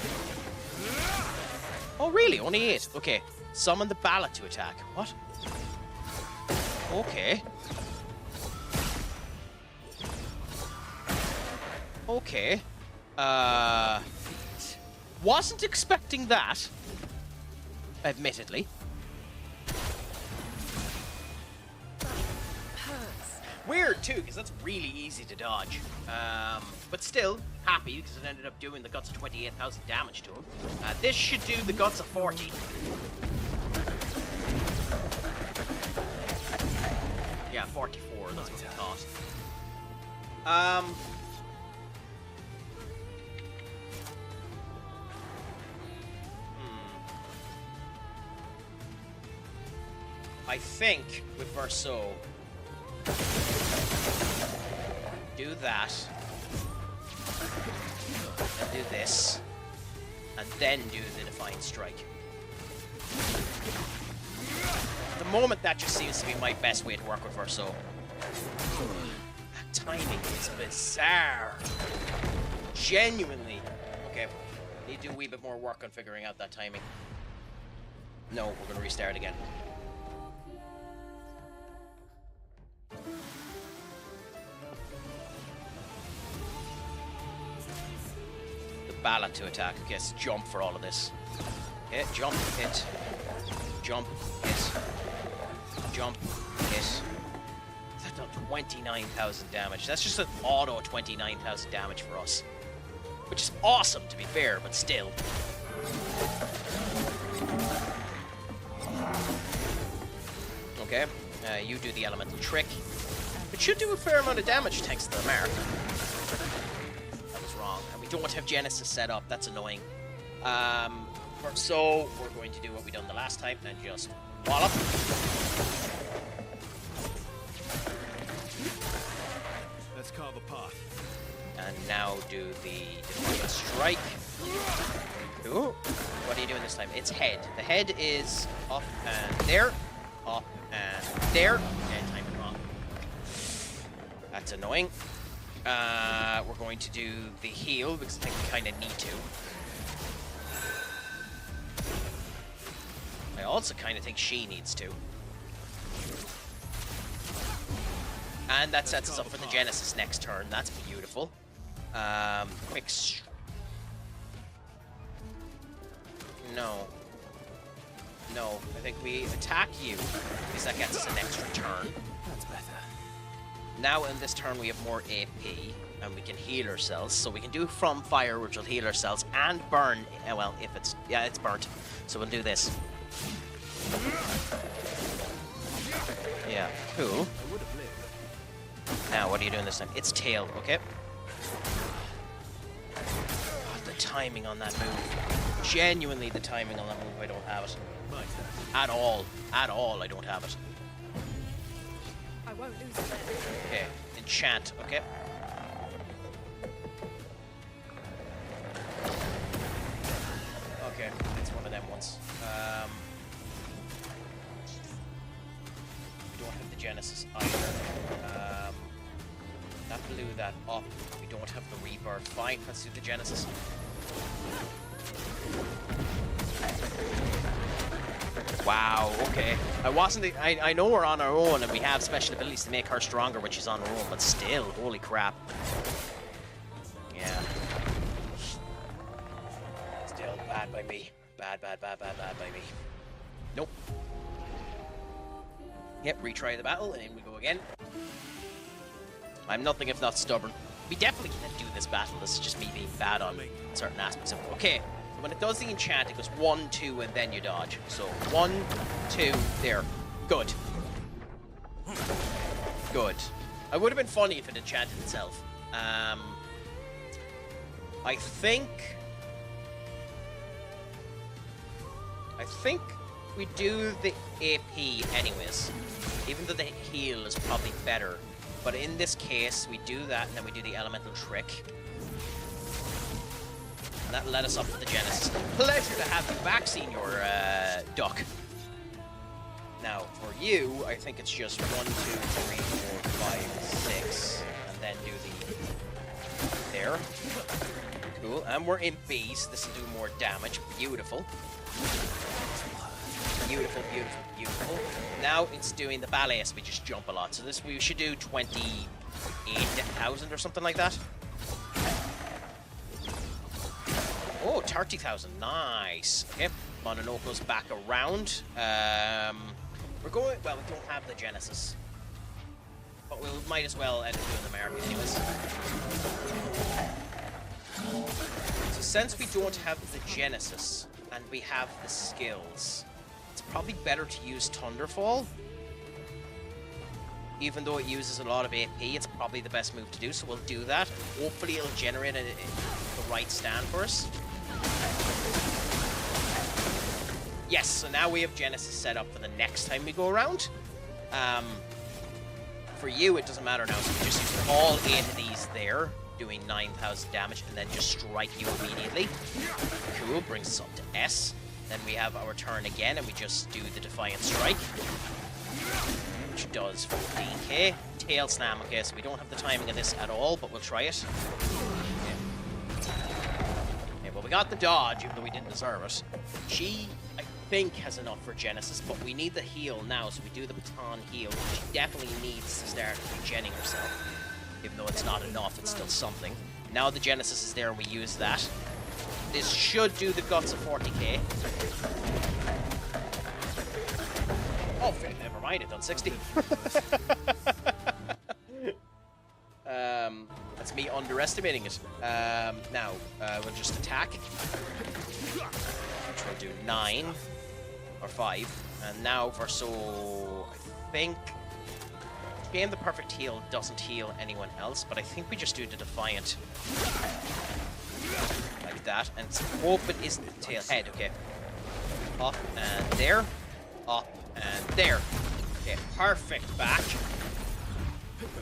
Oh really? Only 8? Okay. Summon the ballot to attack. What? Okay. Okay. Wasn't expecting that. Admittedly. Weird too, because that's really easy to dodge. But still, happy because it ended up doing the guts of 28,000 damage to him. This should do the guts of 40. Yeah, 44, that's what it cost. I think with Verso, do that, and do this, and then do the Divine Strike. At the moment, that just seems to be my best way to work with Verso. That timing is bizarre. Genuinely. Okay, need to do a wee bit more work on figuring out that timing. No, we're going to restart again. Ballot to attack. Okay, it's jump for all of this. Okay, jump, hit. Jump, hit. Jump, hit. That's done 29,000 damage. That's just an auto 29,000 damage for us. Which is awesome, to be fair, but still. Okay, you do the elemental trick. It should do a fair amount of damage thanks to the mark. And we don't have Genesis set up. That's annoying. So we're going to do what we done the last time and just wallop. Let's carve a path. And now do the Divine Strike. Ooh. What are you doing this time? It's head. The head is up and there. Up and there. And time it wrong. That's annoying. We're going to do the heal because I think we kind of need to. I also kind of think she needs to. And that sets us up for the Genesis next turn. That's beautiful. Quick. No. No, I think we attack you because that gets us an extra turn. That's better. Now in this turn we have more AP and we can heal ourselves, so we can do from fire, which will heal ourselves, and burn. Well, if it's it's burnt, so we'll do this. Yeah, cool. Now what are you doing this time? It's tail, okay. God, the timing on that move. Genuinely, the timing on that move, I don't have it. At all. At all, I don't have it. I won't lose it. Okay, enchant, okay. Okay, it's one of them ones. We don't have the Genesis either. That blew that up. We don't have the Rebirth. Fine, let's do the Genesis. Wow, okay. I know we're on our own and we have special abilities to make her stronger when she's on her own, but still, holy crap. Yeah. Still, bad by me. Bad by me. Nope. Yep, retry the battle, and in we go again. I'm nothing if not stubborn. We definitely can't do this battle. This is just me being bad on certain aspects of it. Okay. When it does the enchant, it goes 1, 2, and then you dodge. So 1, 2, there. Good. Good. It would have been funny if it enchanted itself. I think we do the AP anyways, even though the heal is probably better. But in this case, we do that, and then we do the elemental trick. That led us up to the Genesis. Pleasure to have you back, Senior Duck. Now, for you, I think it's just 1, 2, 3, 4, 5, 6, and then do the... There. Cool. And we're in B, so this will do more damage. Beautiful. Beautiful, beautiful, beautiful. Now it's doing the ballet, so we just jump a lot. So this we should do 28,000 or something like that. Oh, 30,000. Nice. Okay. Mononoko's back around. We're going... Well, we don't have the Genesis. But we might as well end up doing the American anyways. So since we don't have the Genesis, and we have the skills, it's probably better to use Thunderfall. Even though it uses a lot of AP, it's probably the best move to do, so we'll do that. Hopefully it'll generate the right stand for us. Yes, so now we have Genesis set up for the next time we go around. For you, it doesn't matter now, so we just use all 8 of these there, doing 9,000 damage, and then just strike you immediately. Cool, brings us up to S. Then we have our turn again, and we just do the Defiant Strike, which does 15k. Tail Slam, okay, so we don't have the timing of this at all, but we'll try it. Okay, well, we got the dodge, even though we didn't deserve it. She, I think, has enough for Genesis, but we need the heal now, so we do the baton heal, which she definitely needs to start regenning herself. Even though it's not enough, it's still something. Now the Genesis is there, and we use that. This should do the guts of 40k. Oh, never mind, it done 60. That's me underestimating it. Now, we'll just attack. Which will do 9. Or 5. And now Verso, I think... Game the Perfect Heal doesn't heal anyone else, but I think we just do the Defiant. Like that, and hope it isn't the tail head, okay. Up and there. Up and there. Okay, perfect back.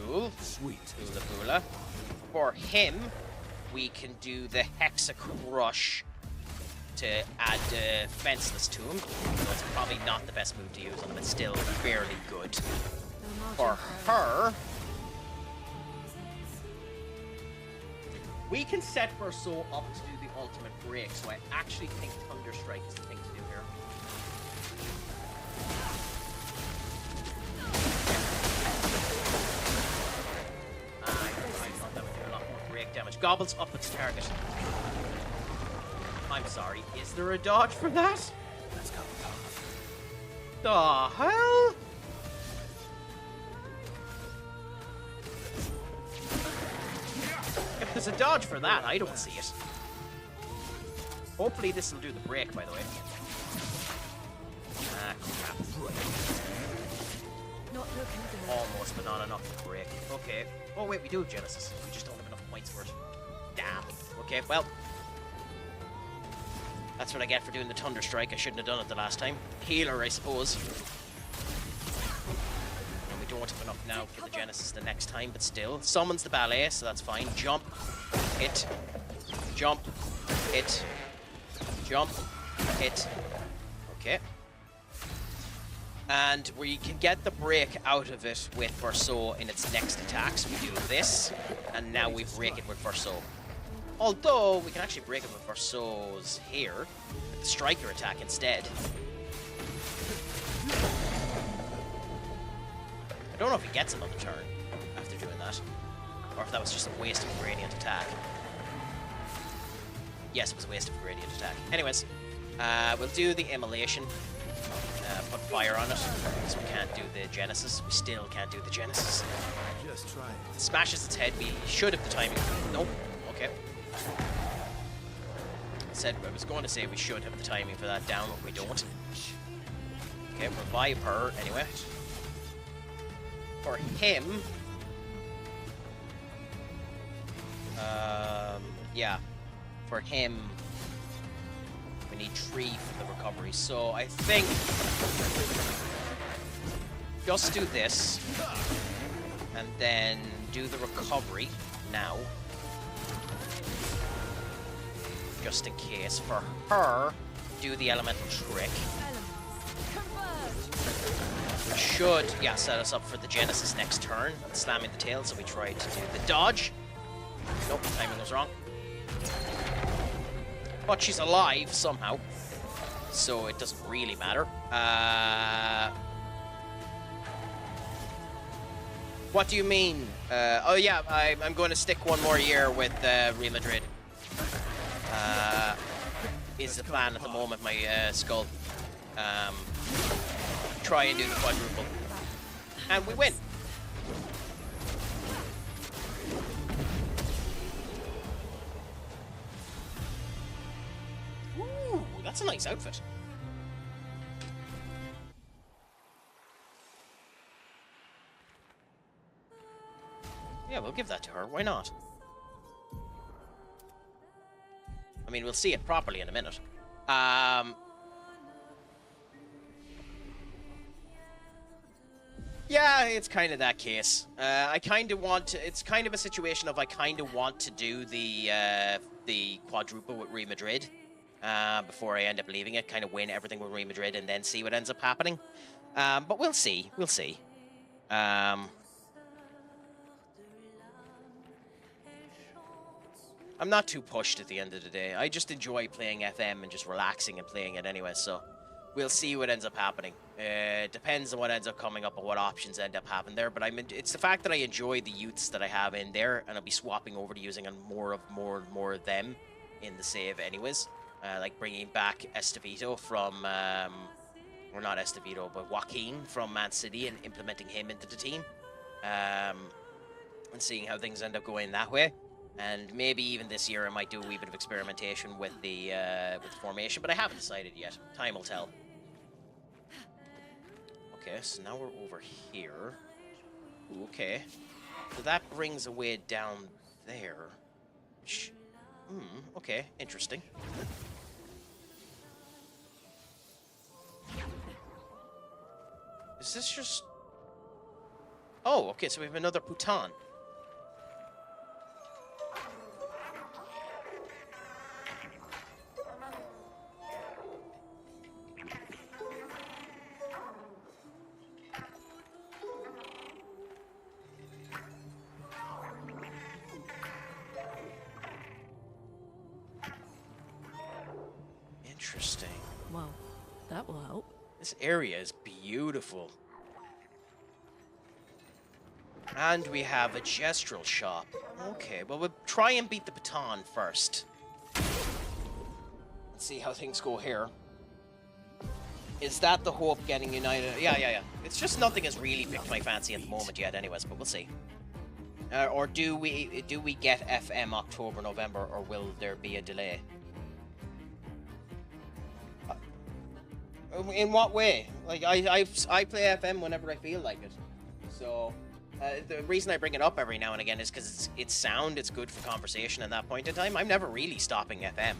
Cool. Sweet. Cool the Bula. For him, we can do the Hexa Crush to add Defenseless to him. So it's probably not the best move to use on him, it's still fairly good. For her, we can set Verso up to do the ultimate break, so I actually think Thunder Strike is the thing to do here. I thought that would do a lot more break damage. Gobbles up its target. I'm sorry, is there a dodge for that? Let's go. The hell? If there's a dodge for that, I don't see it. Hopefully this will do the break, by the way. Ah, crap. Not looking good. Almost, but not enough to break. Okay. Oh, wait, we do have Genesis. We just don't have enough points for it. Damn. Okay, well. That's what I get for doing the Thunder Strike. I shouldn't have done it the last time. Healer, I suppose. Don't have enough now for the Genesis the next time, but still. Summons the ballet, so that's fine. Jump, hit, jump, hit, jump, hit. Okay. And we can get the break out of it with Verso in its next attack. So we do this, and now we break it with Verso. Although, we can actually break it with Verso's here, with the Striker attack instead. I don't know if he gets another turn after doing that, or if that was just a waste of a gradient attack. Yes, it was a waste of a gradient attack. Anyways, we'll do the Immolation, put fire on it, because we can't do the Genesis. We still can't do the Genesis. Just try it. Smashes its head. We should have the timing. Nope. Okay. I was going to say we should have the timing for that down, but we don't. Okay, revive her anyway. For him, yeah, for him, we need 3 for the recovery. So I think just do this, and then do the recovery now, just in case. For her, do the elemental trick. Should, yeah, set us up for the Genesis next turn. Slamming the tail, so we try to do the dodge. Nope, timing was wrong. But she's alive somehow. so it doesn't really matter. What do you mean? Oh yeah, I'm going to stick one more year with Real Madrid. Is the plan at the moment, my skull. Try and do the quadruple. And we win. Ooh, that's a nice outfit. Yeah, we'll give that to her. Why not? I mean, we'll see it properly in a minute. Yeah, it's kind of that case. I kind of want to... It's kind of a situation of I kind of want to do the quadruple with Real Madrid before I end up leaving it. Kind of win everything with Real Madrid and then see what ends up happening. But we'll see. We'll see. I'm not too pushed at the end of the day. I just enjoy playing FM and just relaxing and playing it anyway, so we'll see what ends up happening. Depends on what ends up coming up and what options end up happening there, but it's the fact that I enjoy the youths that I have in there, and I'll be swapping over to using more of them in the save anyways. Like bringing back Estevito from, or not Estevito, but Joaquin from Man City and implementing him into the team. And seeing how things end up going that way. And maybe even this year I might do a wee bit of experimentation with the formation, but I haven't decided yet. Time will tell. Okay, so now we're over here. Ooh, okay. So that brings a way down there. Which, okay, interesting. Is this just... Oh, okay, so we have another Putan. Interesting. Well, that will help. This area is beautiful. And we have a gestural shop. Okay, well, we'll try and beat the baton first. Let's see how things go here. Is that the hope, getting united? Yeah. It's just nothing has really piqued my fancy at the moment yet anyways, but we'll see. Or do we get FM October, November, or will there be a delay? In what way? Like, I play FM whenever I feel like it. So, the reason I bring it up every now and again is because it's sound, it's good for conversation at that point in time. I'm never really stopping FM.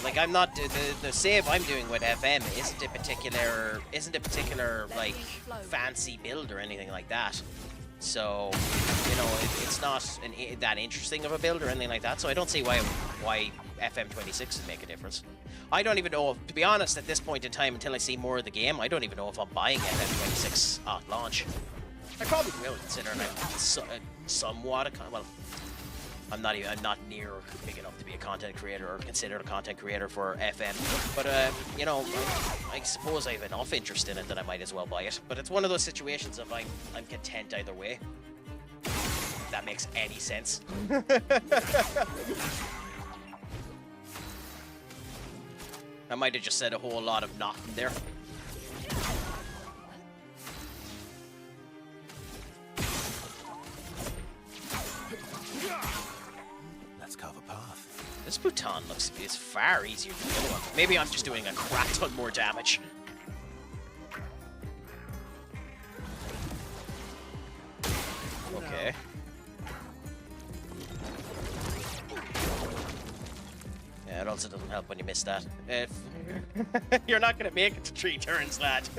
Like, I'm not... The save I'm doing with FM isn't a particular, like, fancy build or anything like that. So, you know, it's not that interesting of a build or anything like that, so I don't see why FM26 would make a difference. I don't even know, to be honest, at this point in time, until I see more of the game, I don't even know if I'm buying FM26 at launch. I probably will, considering I'm somewhat well, I'm not near big enough to be a content creator or considered a content creator for FM. But, you know, I suppose I have enough interest in it that I might as well buy it. But it's one of those situations of I'm content either way. If that makes any sense. I might have just said a whole lot of nothing there. Let's carve a path. This Bhutan is far easier than the other one. Maybe I'm just doing a crap ton more damage. Okay. Yeah, it also doesn't help when you miss that. You're not gonna make it to 3 turns, lad.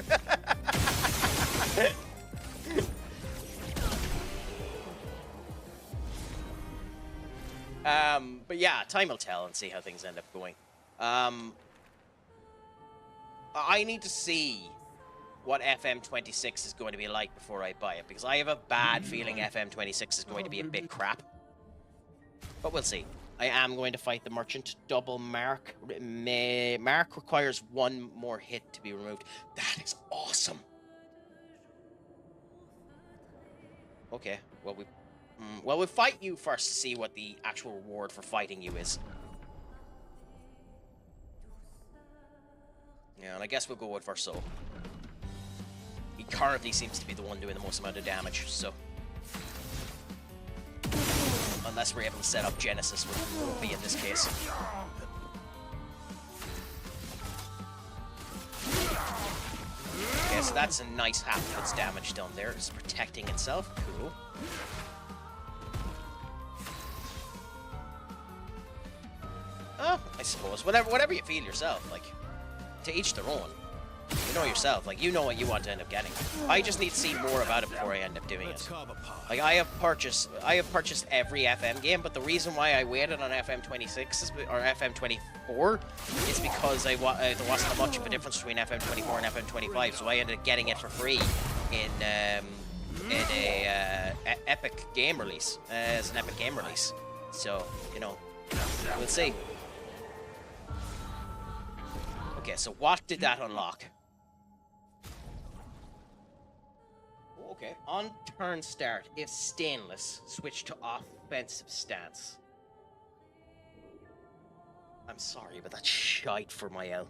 But yeah, time will tell and see how things end up going. I need to see what FM26 is going to be like before I buy it, because I have a bad feeling FM26 is going to be a bit crap. But we'll see. I am going to fight the merchant. Double mark. Mark requires one more hit to be removed. That is awesome. Okay, well we'll fight you first to see what the actual reward for fighting you is. Yeah, and I guess we'll go with Verso. He currently seems to be the one doing the most amount of damage, so... Unless we're able to set up Genesis, which will be in this case. Okay, so that's a nice half of its damage done there. It's protecting itself. Cool. Oh, I suppose. Whatever you feel yourself, like, to each their own. You know yourself, like, you know what you want to end up getting. I just need to see more about it before I end up doing it. Like, I have purchased every FM game, but the reason why I waited on FM 26 or FM 24 is because there wasn't much of a difference between FM 24 and FM 25, so I ended up getting it for free in a Epic game release, as an Epic game release. So, you know, we'll see. Okay, so what did that unlock? Okay, on turn start, if stainless, switch to offensive stance. I'm sorry, but that's shite for my L.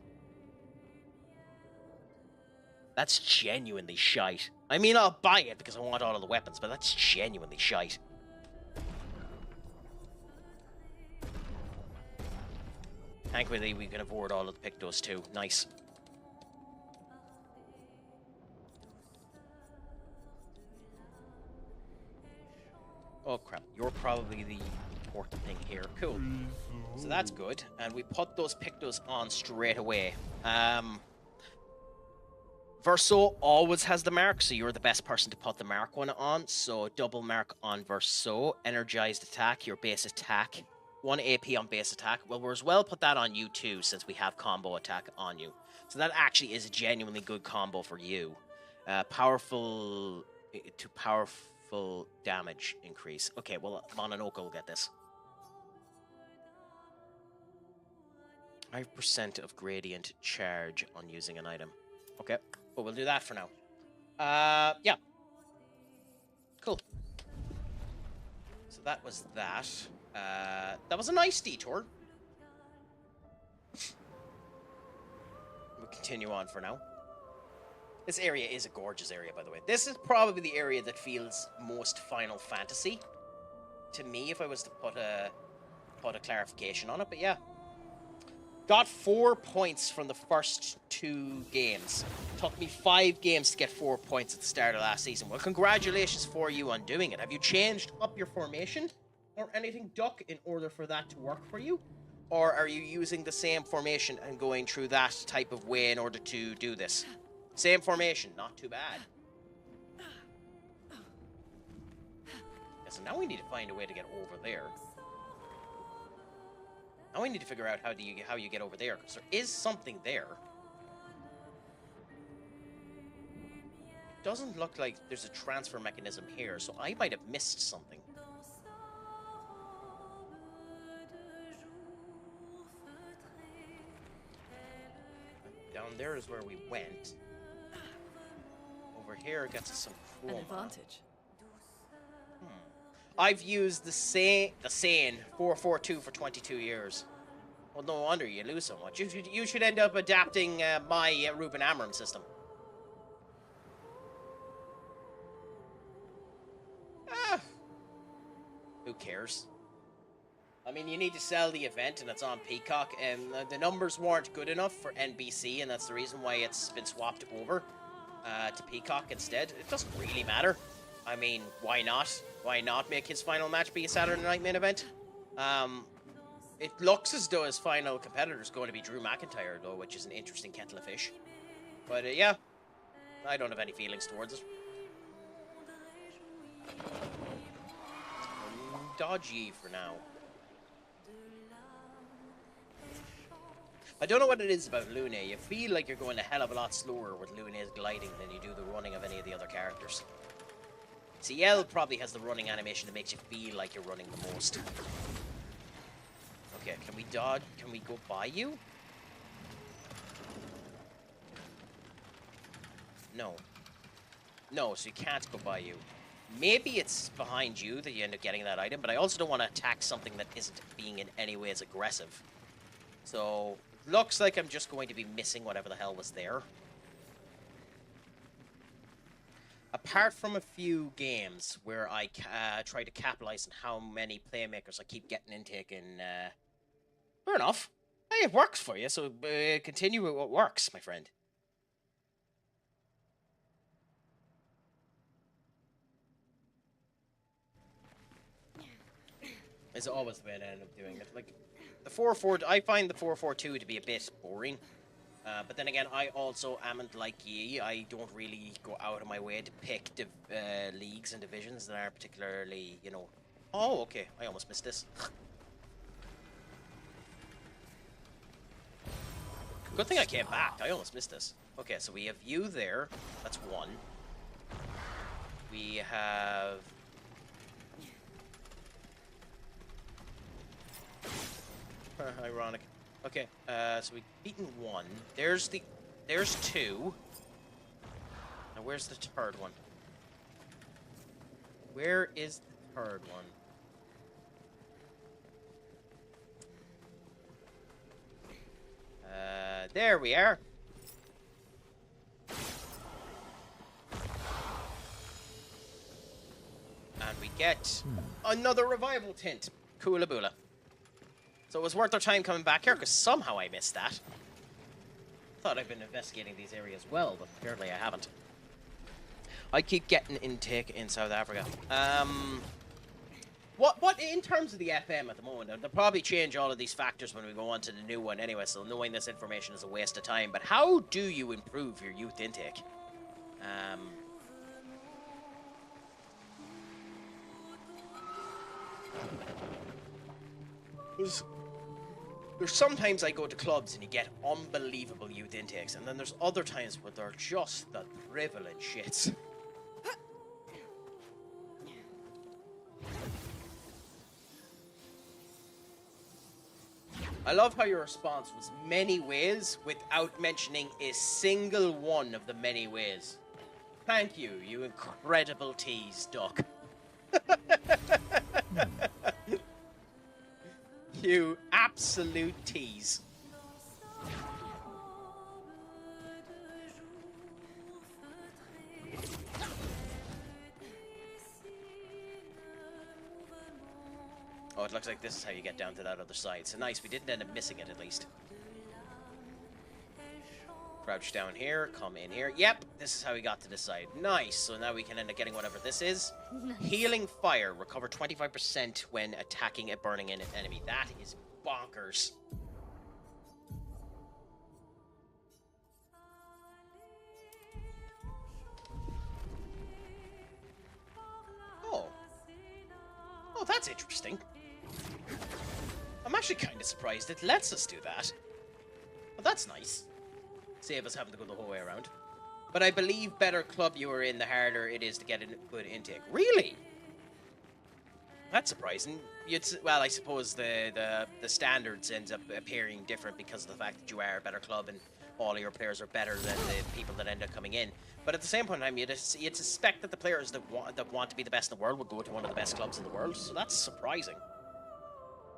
That's genuinely shite. I mean, I'll buy it because I want all of the weapons, but that's genuinely shite. Thankfully, we can avoid all of the Pictos too. Nice. Oh crap, you're probably the important thing here. Cool. So that's good. And we put those Pictos on straight away. Verso always has the mark, so you're the best person to put the mark one on. So double mark on Verso. Energized attack, your base attack. 1 AP on base attack. Well, we're as well put that on you too, since we have combo attack on you. So that actually is a genuinely good combo for you. Powerful damage increase. Okay, well, Mononoke will get this. 5% of gradient charge on using an item. Okay, but we'll do that for now. Yeah. Cool. So that was that. That was a nice detour. We'll continue on for now. This area is a gorgeous area, by the way. This is probably the area that feels most Final Fantasy to me, if I was to put a clarification on it. But yeah, got 4 points from the first 2 games. Took me 5 games to get 4 points at the start of last season. Well, congratulations for you on doing it. Have you changed up your formation or anything, Duck, in order for that to work for you? Or are you using the same formation and going through that type of way in order to do this? Same formation, not too bad. Yeah, so now we need to find a way to get over there. Now we need to figure out how you get over there, because there is something there. It doesn't look like there's a transfer mechanism here, so I might have missed something. Down there is where we went. Over here gets us some chroma. An advantage. I've used the same 442 for 22 years. Well, no wonder you lose so much. You should end up adapting my Ruben Amram system. Who cares? I mean, you need to sell the event, and it's on Peacock, and the numbers weren't good enough for NBC, and that's the reason why it's been swapped over to Peacock instead. It doesn't really matter. I mean, why not? Why not make his final match be a Saturday night main event? It looks as though his final competitor is going to be Drew McIntyre, though, which is an interesting kettle of fish. But yeah, I don't have any feelings towards it. Dodgy for now. I don't know what it is about Lune. You feel like you're going a hell of a lot slower with Lune's gliding than you do the running of any of the other characters. CL probably has the running animation that makes you feel like you're running the most. Okay, can we dodge? Can we go by you? No. No, so you can't go by you. Maybe it's behind you that you end up getting that item, but I also don't want to attack something that isn't being in any way as aggressive. So, looks like I'm just going to be missing whatever the hell was there. Apart from a few games where I try to capitalize on how many playmakers I keep getting intake in, fair enough. Hey, it works for you, so continue with what works, my friend. Is always the way I end up doing it. Like, the 4-4, I find the 4-4-2 to be a bit boring. But then again, I also amn't like ye. I don't really go out of my way to pick leagues and divisions that are particularly, you know... Oh, okay. I almost missed this. Good thing I came back. I almost missed this. Okay, so we have you there. That's one. We have... Ironic. Okay, so we've beaten one. There's two. Now where's the third one? Where is the third one? There we are. And we get another revival tint. Coolaboola. So it was worth our time coming back here, because somehow I missed that. Thought I'd been investigating these areas well, but apparently I haven't. I keep getting intake in South Africa. What in terms of the FM at the moment, they'll probably change all of these factors when we go on to the new one anyway, so knowing this information is a waste of time. But how do you improve your youth intake? There's sometimes I go to clubs and you get unbelievable youth intakes, and then there's other times where they're just the privileged shits. I love how your response was many ways without mentioning a single one of the many ways. Thank you, you incredible tease, Duck. You absolute tease. Oh, it looks like this is how you get down to that other side. So nice, we didn't end up missing it at least. Crouch down here, come in here. Yep, this is how we got to this side. Nice, so now we can end up getting whatever this is. Nice. Healing Fire, recover 25% when attacking a burning enemy. That is bonkers. Oh. Oh, that's interesting. I'm actually kind of surprised it lets us do that. Well, that's nice. Save us having to go the whole way around. But I believe better club you are in, the harder it is to get a good intake. Really? That's surprising. Well, I suppose the standards ends up appearing different because of the fact that you are a better club and all of your players are better than the people that end up coming in. But at the same point in time, you'd suspect that the players that want to be the best in the world would go to one of the best clubs in the world. So that's surprising.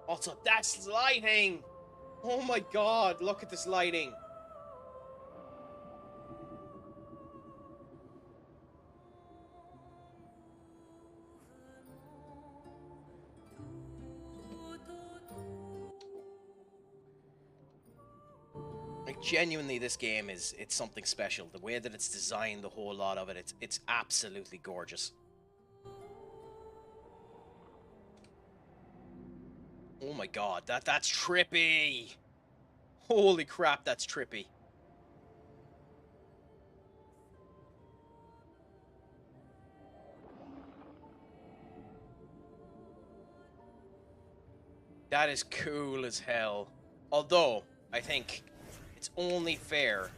Also, that's lighting! Oh my god, look at this lighting. Like, genuinely, this game it's something special. The way that it's designed, the whole lot of it, it's absolutely gorgeous. Oh my god, that's trippy. Holy crap, that's trippy. That is cool as hell. Although, I think it's only fair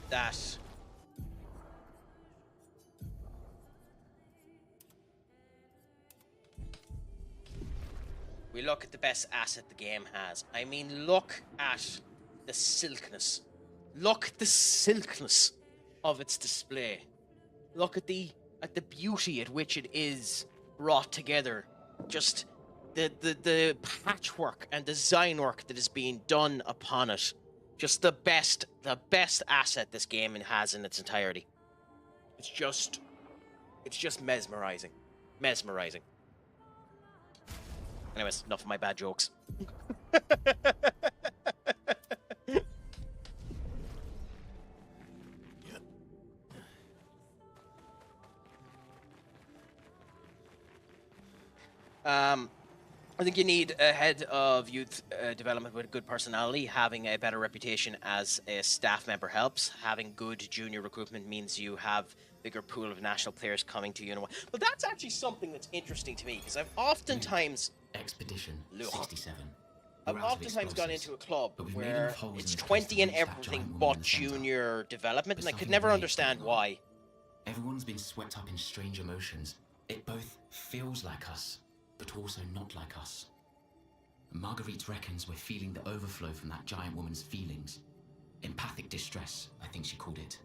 that we look at the best asset the game has. I mean, look at the silkness. Look at the silkness of its display. Look at the beauty at which it is brought together. Just the patchwork and design work that is being done upon it. Just the best asset this game has in its entirety. It's just mesmerizing. Mesmerizing. Anyways, enough of my bad jokes. I think you need a head of youth development with a good personality. Having a better reputation as a staff member helps. Having good junior recruitment means you have bigger pool of national players coming to you. But that's actually something that's interesting to me, because I've oftentimes... Expedition 67. I've oftentimes gone into a club where it's 20 and everything but junior development, and I could never understand why. Everyone's been swept up in strange emotions. It both feels like us, but also not like us. Marguerite reckons we're feeling the overflow from that giant woman's feelings. Empathic distress, I think she called it.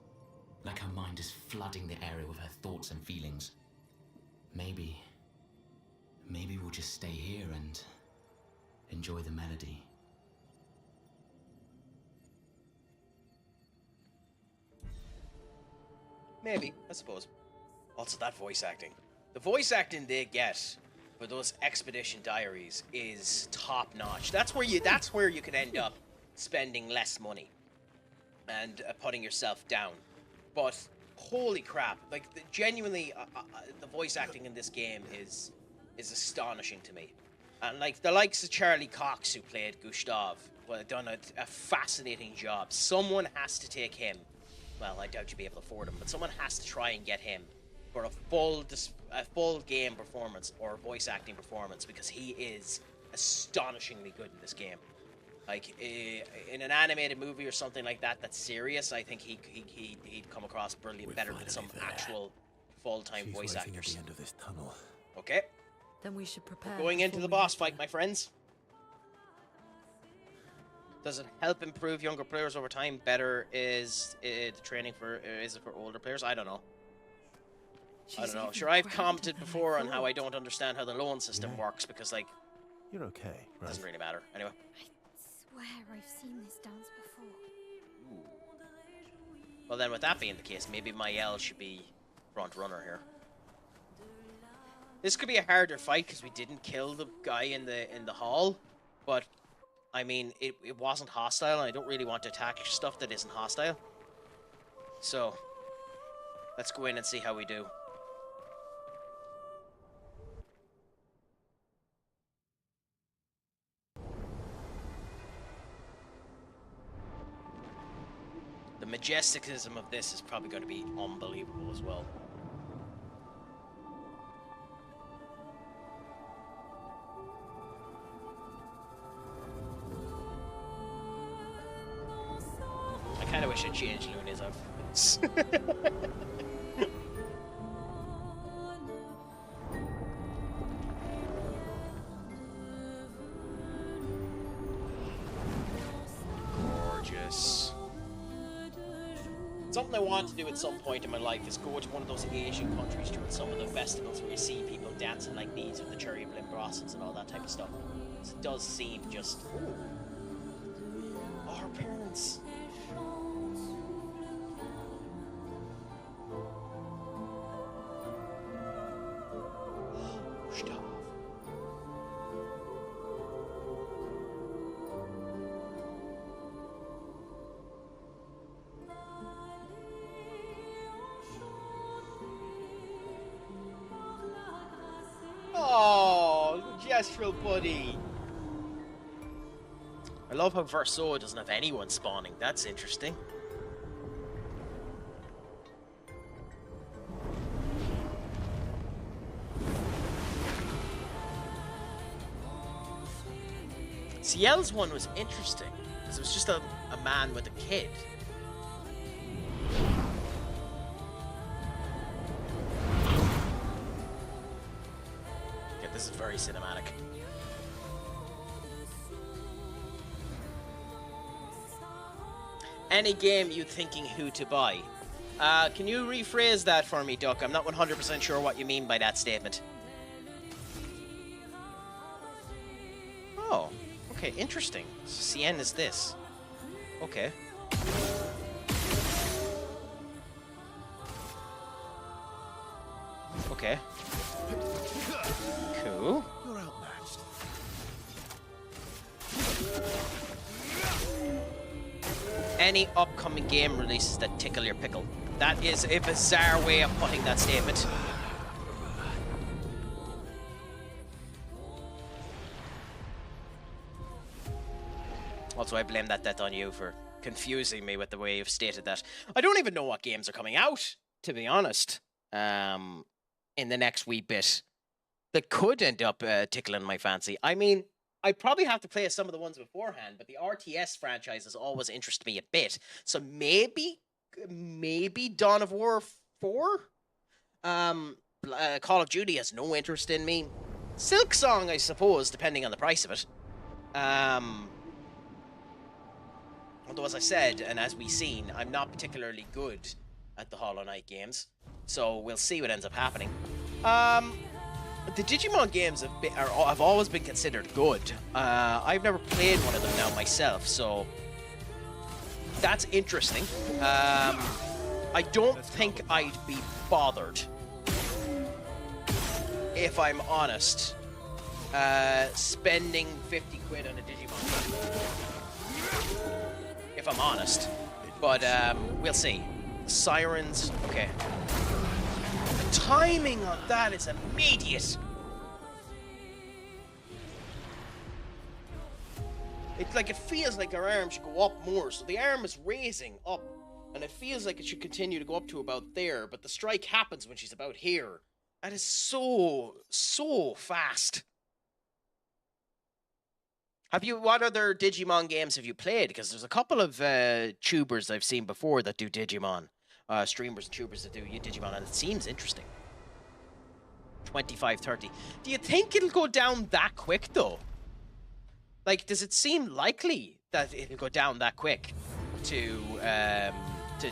Like her mind is flooding the area with her thoughts and feelings. Maybe we'll just stay here and enjoy the melody. Maybe, I suppose. Also, that voice acting. The voice acting they get for those expedition diaries is top notch. That's where you could end up spending less money and putting yourself down. But holy crap! Like genuinely, the voice acting in this game is astonishing to me. And like the likes of Charlie Cox, who played Gustav, well, done a fascinating job. Someone has to take him. Well, I doubt you'll be able to afford him, but someone has to try and get him for a full game performance or voice acting performance, because he is astonishingly good in this game. Like in an animated movie or something like that that's serious, I think he'd come across brilliant, better than some actual full-time voice actors. At the end of this tunnel. Okay. Then we should prepare. Going into the boss fight, my friends. Does it help improve younger players over time? Better is the training for is it for older players? I don't know. I don't know. Sure, I've commented before on how I don't understand how the loan system works, because like You're okay, it right? doesn't really matter. Anyway. I swear I've seen this dance before. Well then, with that being the case, maybe Mael should be front runner here. This could be a harder fight because we didn't kill the guy in the hall, but I mean it wasn't hostile, and I don't really want to attack stuff that isn't hostile. So let's go in and see how we do. The majesticism of this is probably going to be unbelievable as well. I kind of wish I changed Luna's outfits. Gorgeous. Something I want to do at some point in my life is go to one of those Asian countries during some of the festivals where you see people dancing like these with the cherry blim blossoms and all that type of stuff. It does seem just... Ooh. Our parents. Stop. Oh, gestural buddy. I love how Verso doesn't have anyone spawning. That's interesting. Ciel's one was interesting because it was just a man with a kid. Yeah, this is very cinematic. Any game you thinking who to buy? Can you rephrase that for me, Duck? I'm not 100% sure what you mean by that statement. Oh, okay, interesting. CN is this. Okay. Okay. Cool. You're outmatched. Any upcoming game releases that tickle your pickle. That is a bizarre way of putting that statement. Also, I blame that death on you for confusing me with the way you've stated that. I don't even know what games are coming out, to be honest, in the next wee bit that could end up tickling my fancy. I mean, I'd probably have to play some of the ones beforehand, but the RTS franchises always interest me a bit. So maybe Dawn of War 4? Call of Duty has no interest in me. Silk Song, I suppose, depending on the price of it. Although, as I said, and as we've seen, I'm not particularly good at the Hollow Knight games. So we'll see what ends up happening. The Digimon games have always been considered good. I've never played one of them now myself, so that's interesting. I don't think I'd be bothered, if I'm honest, spending 50 quid on a Digimon game. If I'm honest. But we'll see. Sirens, okay. The timing on that is immediate. It's like it feels like our arm should go up more, so the arm is raising up, and it feels like it should continue to go up to about there, but the strike happens when she's about here. That is so fast. What other Digimon games have you played? Because there's a couple of tubers I've seen before that do Digimon. Streamers and tubers that do Digimon, and it seems interesting. 25, 30. Do you think it'll go down that quick, though? Like, does it seem likely that it'll go down that quick to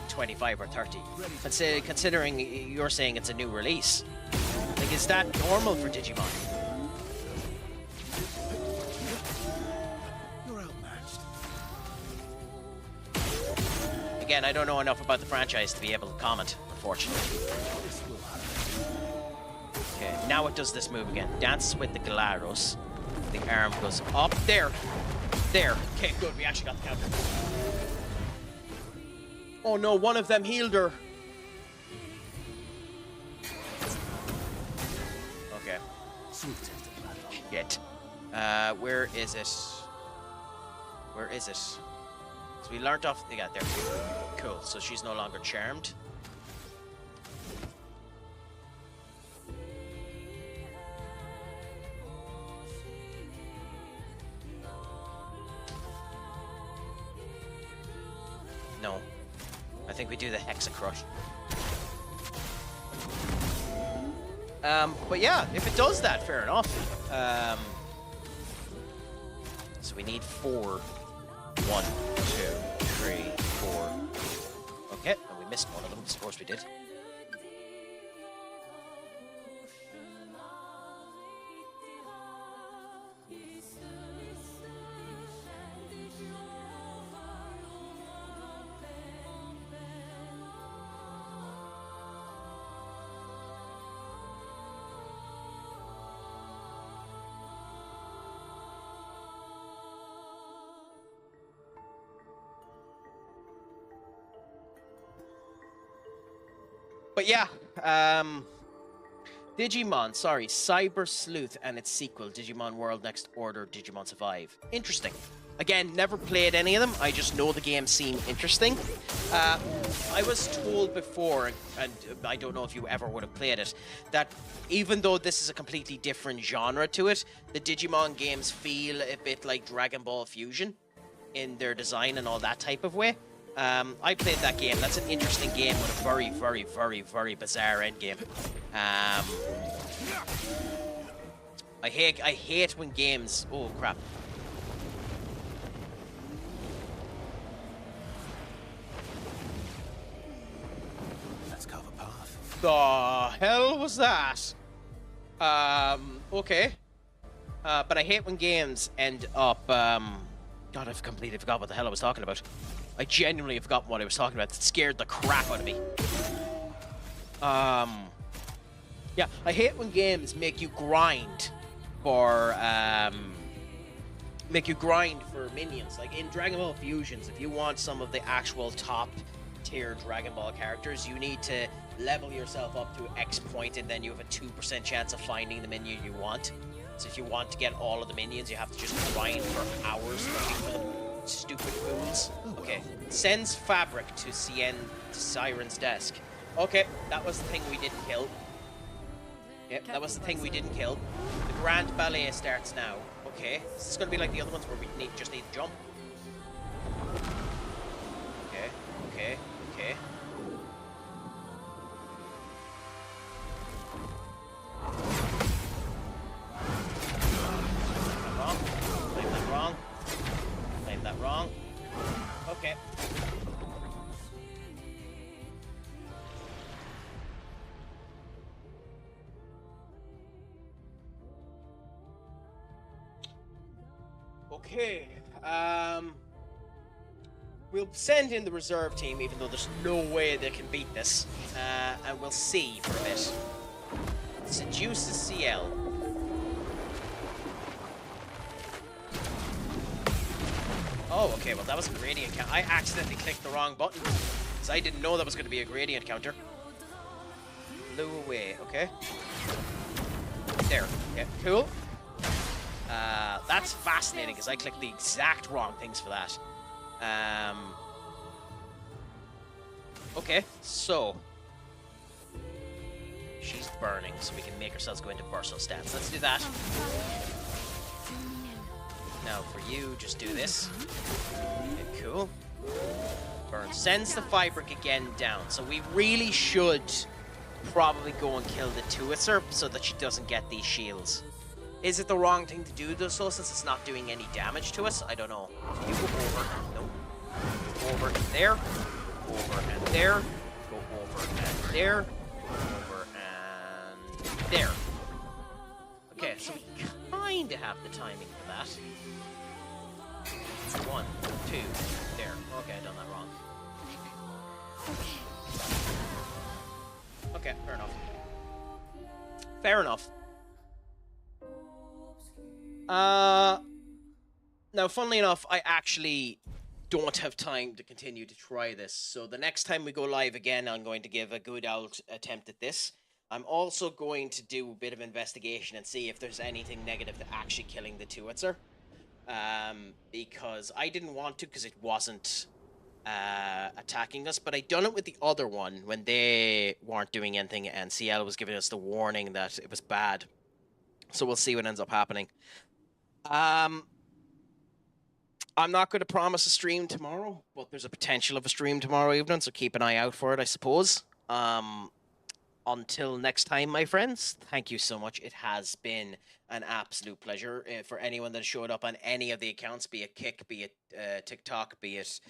25 or 30? And say, considering you're saying it's a new release. Like, is that normal for Digimon? Again, I don't know enough about the franchise to be able to comment, unfortunately. Okay, now it does this move again. Dances with the Galaros. The arm goes up. There. There. Okay, good. We actually got the counter. Oh no, one of them healed her. Okay. Shit. Where is it? Where is it? So we learned off. Yeah, there. Cool. So she's no longer charmed. No. I think we do the Hexa Crush. But yeah, if it does that, fair enough. So we need 4. 1, 2, 3, 4. Okay, and we missed one of them. Of course we did. But yeah, Digimon, sorry, Cyber Sleuth and its sequel, Digimon World Next Order, Digimon Survive. Interesting. Again, never played any of them, I just know the games seem interesting. I was told before, and I don't know if you ever would have played it, that even though this is a completely different genre to it, the Digimon games feel a bit like Dragon Ball Fusion in their design and all that type of way. I played that game. That's an interesting game with a very, very, very, very bizarre endgame. I hate when games... Oh, crap. the hell was that? Okay. But I hate when games end up, God, I've completely forgot what the hell I was talking about. I genuinely have forgotten what I was talking about. It scared the crap out of me. Yeah, I hate when games make you grind for, minions. Like in Dragon Ball Fusions, if you want some of the actual top tier Dragon Ball characters, you need to level yourself up to X point, and then you have a 2% chance of finding the minion you want. So if you want to get all of the minions, you have to just grind for hours looking for them. Stupid fools. Okay, sends fabric to Siren's desk. Okay, that was the thing we didn't kill. Yep, that was the thing we didn't kill. The Grand Ballet starts now. Okay, this is going to be like the other ones where we just need to jump. Okay. Claim that wrong. Okay. Okay. We'll send in the reserve team, even though there's no way they can beat this. And we'll see for a bit. Seduce the CL. Oh, okay, well that was a gradient counter. I accidentally clicked the wrong button, because I didn't know that was going to be a gradient counter. Blew away, okay. There, okay, cool. That's fascinating, because I clicked the exact wrong things for that. Okay, so she's burning, so we can make ourselves go into bursal stance. Let's do that. Now for you, just do this. Okay, cool. Burn. Sends the fabric again down. So we really should probably go and kill the Tuatzer so that she doesn't get these shields. Is it the wrong thing to do though, so since it's not doing any damage to us? I don't know. So you go over. Nope. Over and there. Over and there. Go over and there. Go over and there. Okay, so we kinda have the timing for that. 1, 2, there. Okay, I done that wrong. Okay, fair enough. Fair enough. Now, funnily enough, I actually don't have time to continue to try this. So the next time we go live again, I'm going to give a good old attempt at this. I'm also going to do a bit of investigation and see if there's anything negative to actually killing the Tuatzer. Because I didn't want to, because it wasn't attacking us, but I done it with the other one when they weren't doing anything and CL was giving us the warning that it was bad. So we'll see what ends up happening. I'm not going to promise a stream tomorrow, but there's a potential of a stream tomorrow evening, so keep an eye out for it, I suppose. Until next time, my friends, thank you so much. It has been an absolute pleasure. For anyone that showed up on any of the accounts, be it Kick, be it TikTok, be it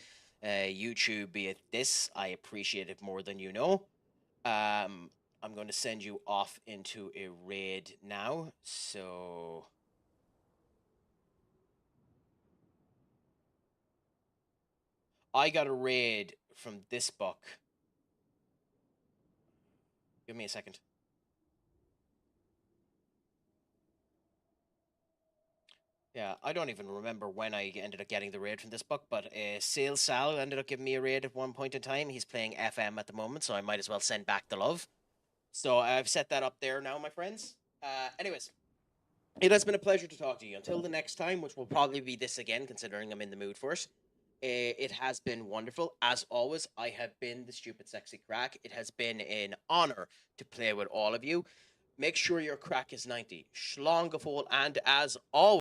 YouTube, be it this, I appreciate it more than you know. I'm going to send you off into a raid now, so... I got a raid from this book. Give me a second. Yeah, I don't even remember when I ended up getting the raid from this book, but Sales Sal ended up giving me a raid at one point in time. He's playing FM at the moment, so I might as well send back the love. So I've set that up there now, my friends. Anyways, it has been a pleasure to talk to you. Until the next time, which will probably be this again, considering I'm in the mood for it. It has been wonderful. As always, I have been the Stupid Sexy Crack. It has been an honor to play with all of you. Make sure your crack is 90. Schlongefol, and as always...